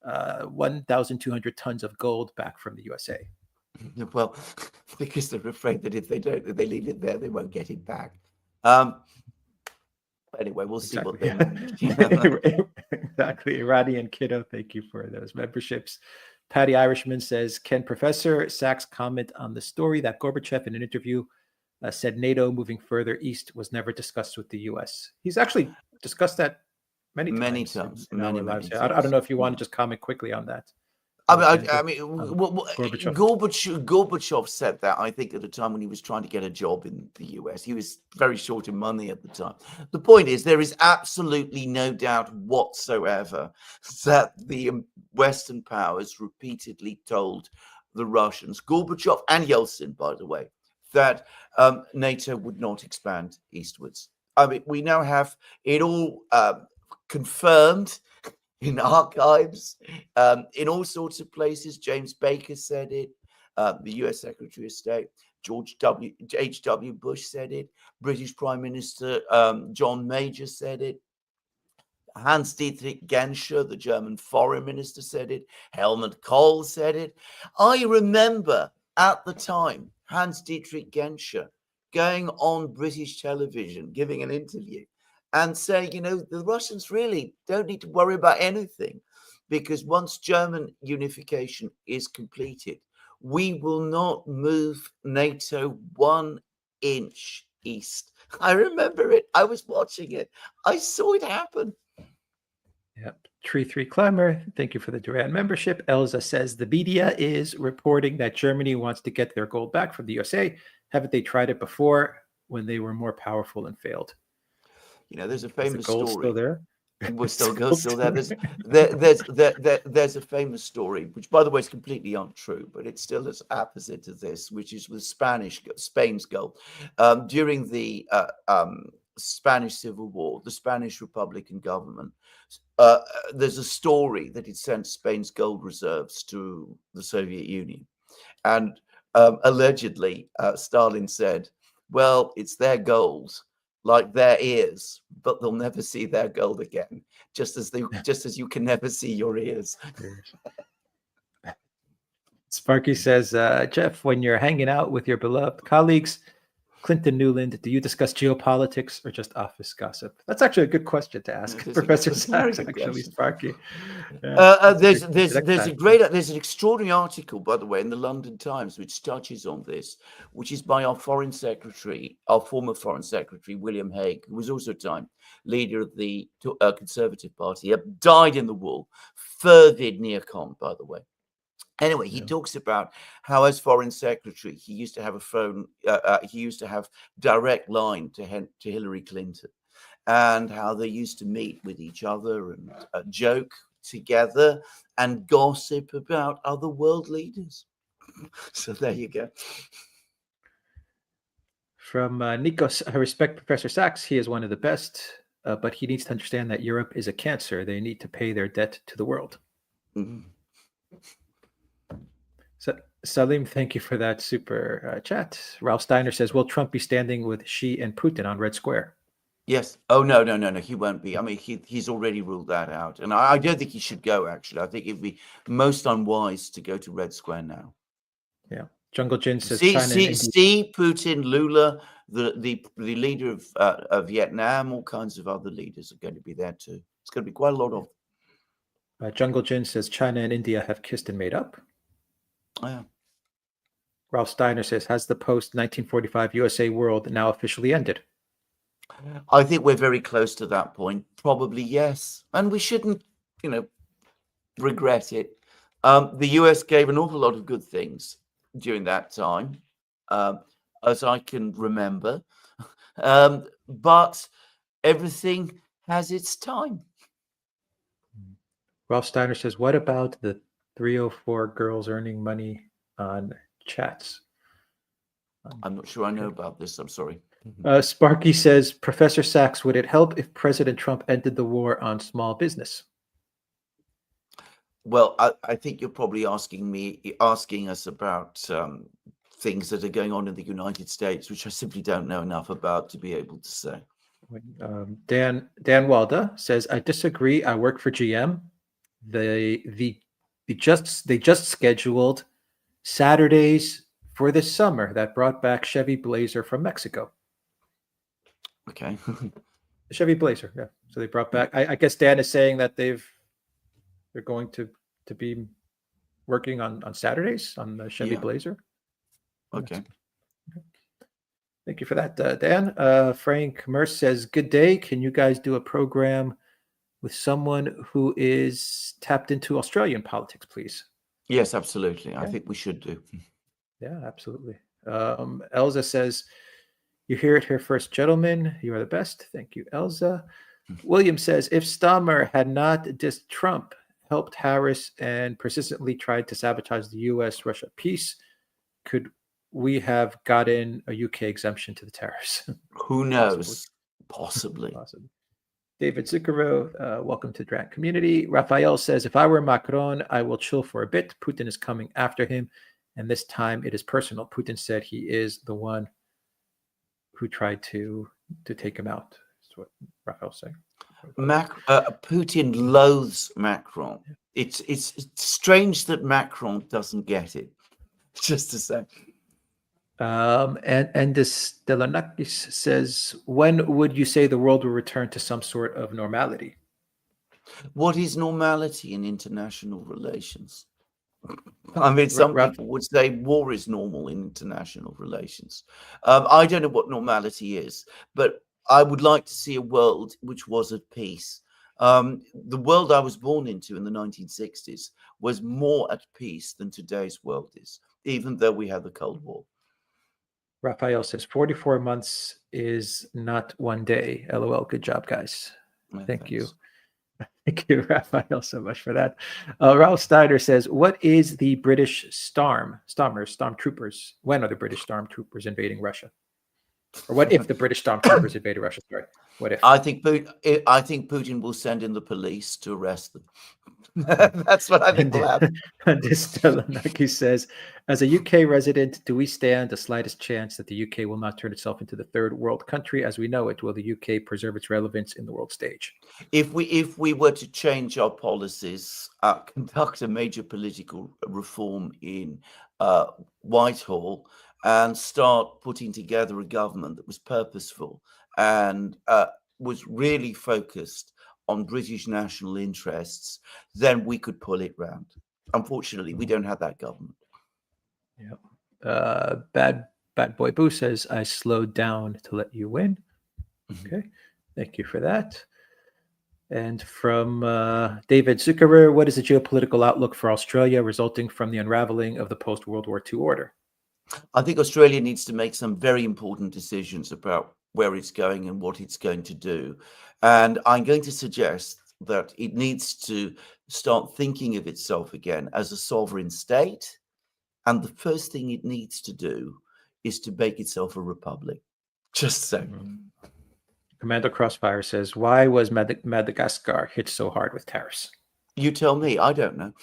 1,200 tons of gold back from the USA? Well, because they're afraid that if they leave it there, they won't get it back. Anyway, we'll see what they manage. Exactly. Iranian Kiddo, thank you for those memberships. Patty Irishman says, can Professor Sachs comment on the story that Gorbachev in an interview said NATO moving further east was never discussed with the US? He's actually discussed that many times. I don't know if you want to just comment quickly on that. Gorbachev said that, I think, at the time when he was trying to get a job in the US. He was very short in money at the time. The point is, there is absolutely no doubt whatsoever that the Western powers repeatedly told the Russians, Gorbachev and Yeltsin, by the way, that NATO would not expand eastwards. I mean, we now have it all confirmed in archives, in all sorts of places. James Baker said it. The US Secretary of State, George H.W. Bush said it. British Prime Minister John Major said it. Hans-Dietrich Genscher, the German foreign minister, said it. Helmut Kohl said it. I remember at the time Hans-Dietrich Genscher going on British television, giving an interview and saying, the Russians really don't need to worry about anything, because once German unification is completed, we will not move NATO 1 inch east. I remember it. I was watching it. I saw it happen. Yep. Tree3 Climber, thank you for the Duran membership. Elza says the media is reporting that Germany wants to get their gold back from the USA. Haven't they tried it before when they were more powerful and failed? There's a Is the famous gold story. still there? We're still there. There's a famous story, which, by the way, is completely untrue, but it's still as opposite to this, which is with Spain's gold. During the Spanish Civil War, the Spanish Republican government, there's a story that it sent Spain's gold reserves to the Soviet Union. And allegedly, Stalin said, well, it's their gold, like their ears, but they'll never see their gold again, just as you can never see your ears. Sparky says, Jeff, when you're hanging out with your beloved colleagues, Clinton Newland, do you discuss geopolitics or just office gossip? That's actually a good question to ask, Professor Sachs. Actually, Sparky. Yeah, there's an extraordinary article, by the way, in the London Times, which touches on this, which is by our former foreign secretary, William Hague, who was also a time leader of the Conservative Party, died in the war, fervid neocon, by the way. Anyway, he talks about how, as foreign secretary, he used to have direct line to Hillary Clinton, and how they used to meet with each other and joke together and gossip about other world leaders. So there you go. From Nikos, I respect Professor Sachs. He is one of the best, but he needs to understand that Europe is a cancer. They need to pay their debt to the world. Mm-hmm. So, Salim, thank you for that super chat. Ralph Steiner says, will Trump be standing with Xi and Putin on Red Square? Yes. Oh, no, he won't be. I mean, he's already ruled that out. And I don't think he should go, actually. I think it'd be most unwise to go to Red Square now. Yeah. Jungle Jin says, see Putin, Lula, the leader of Vietnam, all kinds of other leaders are going to be there too. It's going to be quite a lot of. Jungle Jin says, China and India have kissed and made up. Oh, yeah. Ralph Steiner says, has the post-1945 USA world now officially ended? I think we're very close to that point. Probably yes. And we shouldn't, regret it. The US gave an awful lot of good things during that time, as I can remember. But everything has its time. Ralph Steiner says, what about the 304 girls earning money on chats? I'm not sure I know about this. I'm sorry. Sparky says, Professor Sachs, would it help if President Trump ended the war on small business? Well, I think you're probably asking us about things that are going on in the United States, which I simply don't know enough about to be able to say. Dan Walda says, I disagree. I work for GM. They just scheduled Saturdays for this summer that brought back Chevy Blazer from Mexico. Okay. Chevy Blazer, yeah. So they brought back. I guess Dan is saying that they're going to be working on Saturdays on the Chevy Blazer. Okay. Thank you for that, Dan. Frank Merce says, good day. Can you guys do a program with someone who is tapped into Australian politics, please? Yes, absolutely. Okay. I think we should do. Yeah, absolutely. Elza says, you hear it here first, gentlemen. You are the best. Thank you, Elza. William says, if Stammer had not dissed Trump, helped Harris, and persistently tried to sabotage the U.S.-Russia peace, could we have gotten a UK exemption to the tariffs? Who knows? Possibly. David Zucchero, welcome to Duran Community. Raphael says, if I were Macron, I will chill for a bit. Putin is coming after him, and this time it is personal. Putin said he is the one who tried to take him out. That's what Raphael's saying. Putin loathes Macron. It's strange that Macron doesn't get it. Just to say. And this Delanakis says, when would you say the world will return to some sort of normality? What is normality in international relations? I mean, some people would say war is normal in international relations. I don't know what normality is, but I would like to see a world which was at peace. The world I was born into in the 1960s was more at peace than today's world is, even though we had the Cold War. Raphael says 44 months is not one day. LOL. Good job, guys. Thank you. Thank you, Raphael, so much for that. Ralph Steiner says, what is the British stormtroopers? When are the British stormtroopers invading Russia? Or what if the British stormtroopers invaded Russia? Sorry. What if? I think Putin will send in the police to arrest them. That's what I think will happen. Naki says, as a UK resident, do we stand the slightest chance that the UK will not turn itself into the third world country as we know it? Will the UK preserve its relevance in the world stage? If we were to change our policies, conduct a major political reform in Whitehall, and start putting together a government that was purposeful and was really focused on British national interests, then we could pull it round. Unfortunately, we don't have that government. Yeah. Bad Boy Boo says, I slowed down to let you win. Okay. Thank you for that. And from David Zuckerer, what is the geopolitical outlook for Australia resulting from the unraveling of the post-World War II order? I think Australia needs to make some very important decisions about where it's going and what it's going to do. And I'm going to suggest that it needs to start thinking of itself again as a sovereign state. And the first thing it needs to do is to make itself a republic. Just so. Commander Crossfire says, why was Madagascar hit so hard with tariffs? You tell me. I don't know.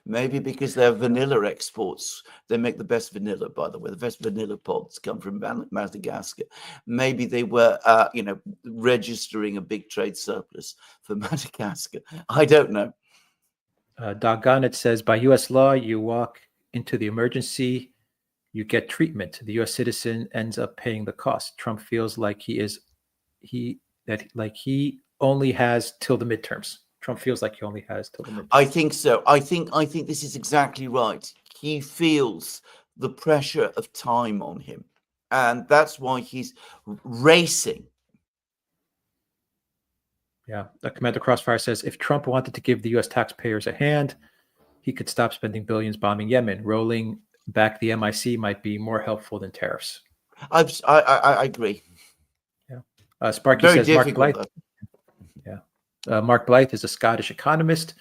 Maybe because they're vanilla exports. They make the best vanilla, by the way. The best vanilla pods come from Madagascar. Maybe they were, registering a big trade surplus for Madagascar. I don't know. Doggone it says, by U.S. law, you walk into the emergency, you get treatment. The U.S. citizen ends up paying the cost. Trump feels like he only has till the midterms. Trump feels like he only has till the midterms. I think so. I think this is exactly right. He feels the pressure of time on him, and that's why he's racing. Yeah. Commander Crossfire says, if Trump wanted to give the U.S. taxpayers a hand, he could stop spending billions bombing Yemen. Rolling back the MIC might be more helpful than tariffs. I agree. Yeah. Sparky says, Mark Blythe. Yeah. Mark Blythe is a Scottish economist.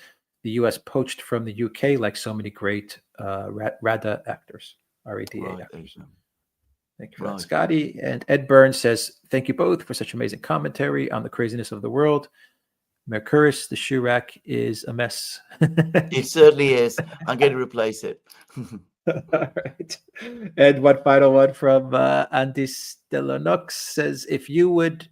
The U.S. poached from the UK like so many great RADA actors, RADA actors. Thank you for that, Scotty. And Ed Burns says, thank you both for such amazing commentary on the craziness of the world. Mercurius, the shoe rack is a mess. It certainly is. I'm going to replace it. All right. And one final one from Andy Stelonox says, if you would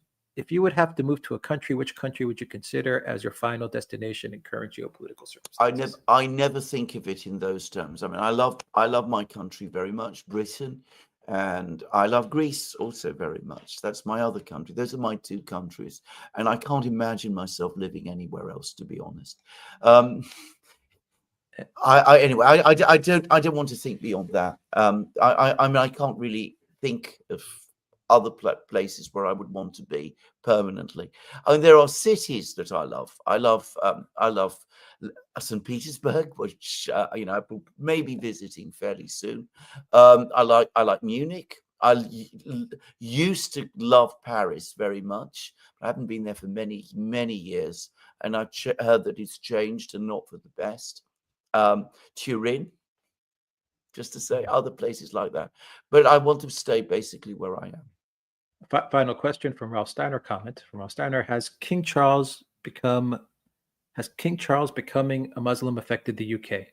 have to move to a country, which country would you consider as your final destination in current geopolitical circumstances? I never think of it in those terms. I mean, I love my country very much, Britain, and I love Greece also very much. That's my other country. Those are my two countries, and I can't imagine myself living anywhere else, to be honest. I don't want to think beyond that. I mean, I can't really think of other places where I would want to be permanently. I mean, there are cities that I love. I love St. Petersburg, which I will maybe visiting fairly soon. I like Munich. I used to love Paris very much. I haven't been there for many years, and I've heard that it's changed and not for the best. Turin, just to say, other places like that. But I want to stay basically where I am. Final question from Ralph Steiner. Comment from Ralph Steiner: Has King Charles becoming a Muslim affected the UK?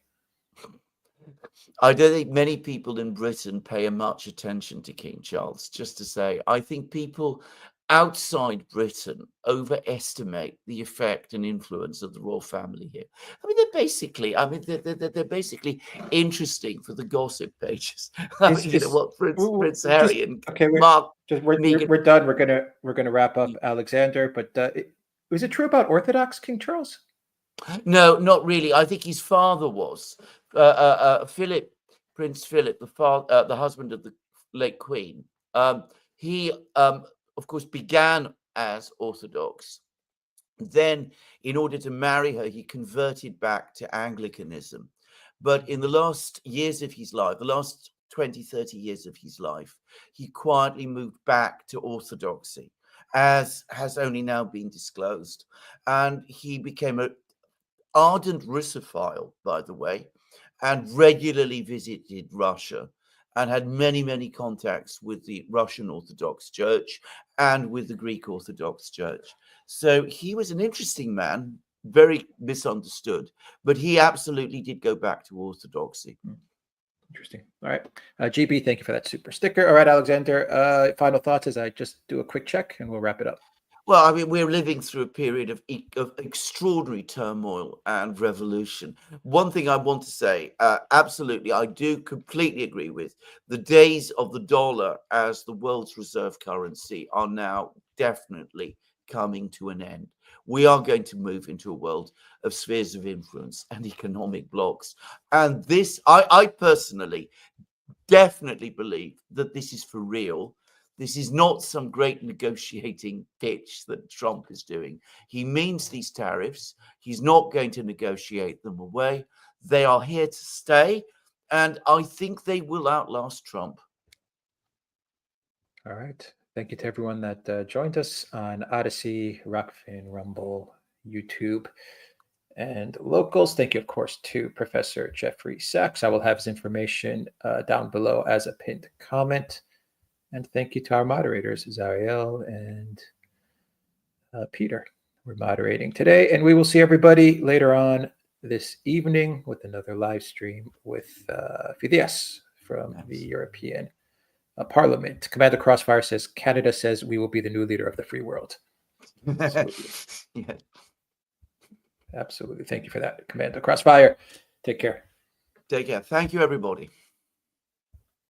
I don't think many people in Britain pay much attention to King Charles. Just to say, I think people outside Britain overestimate the effect and influence of the royal family here. I mean, they're basically interesting for the gossip pages. I mean, you know what, Prince Harry and Mark. We're done. We're gonna wrap up, Alexander. But was it true about Orthodox King Charles? No, not really. I think his father was Philip, Prince Philip, the husband of the late Queen. He, of course, began as Orthodox. Then, in order to marry her, he converted back to Anglicanism. But in the last years of his life, the last 20, 30 years of his life, he quietly moved back to Orthodoxy, as has only now been disclosed. And he became an ardent Russophile, by the way, and regularly visited Russia and had many, many contacts with the Russian Orthodox Church and with the Greek Orthodox Church. So he was an interesting man, very misunderstood, but he absolutely did go back to Orthodoxy. Interesting. All right. GB, thank you for that super sticker. All right, Alexander, final thoughts as I just do a quick check and we'll wrap it up. Well, I mean, we're living through a period of extraordinary turmoil and revolution. One thing I want to say, absolutely, I do completely agree with. The days of the dollar as the world's reserve currency are now definitely coming to an end. We are going to move into a world of spheres of influence and economic blocks. And this, I personally definitely believe that this is for real. This is not some great negotiating pitch that Trump is doing. He means these tariffs. He's not going to negotiate them away. They are here to stay. And I think they will outlast Trump. All right. Thank you to everyone that joined us on Odyssey, Rockfin, Rumble, YouTube, and Locals. Thank you, of course, to Professor Jeffrey Sachs. I will have his information down below as a pinned comment. And thank you to our moderators, Zariel and Peter. We're moderating today. And we will see everybody later on this evening with another live stream with Fides from the European Parliament. Commander Crossfire says, Canada says we will be the new leader of the free world. Absolutely. Yeah. Absolutely. Thank you for that, Commander Crossfire. Take care. Take care. Thank you, everybody.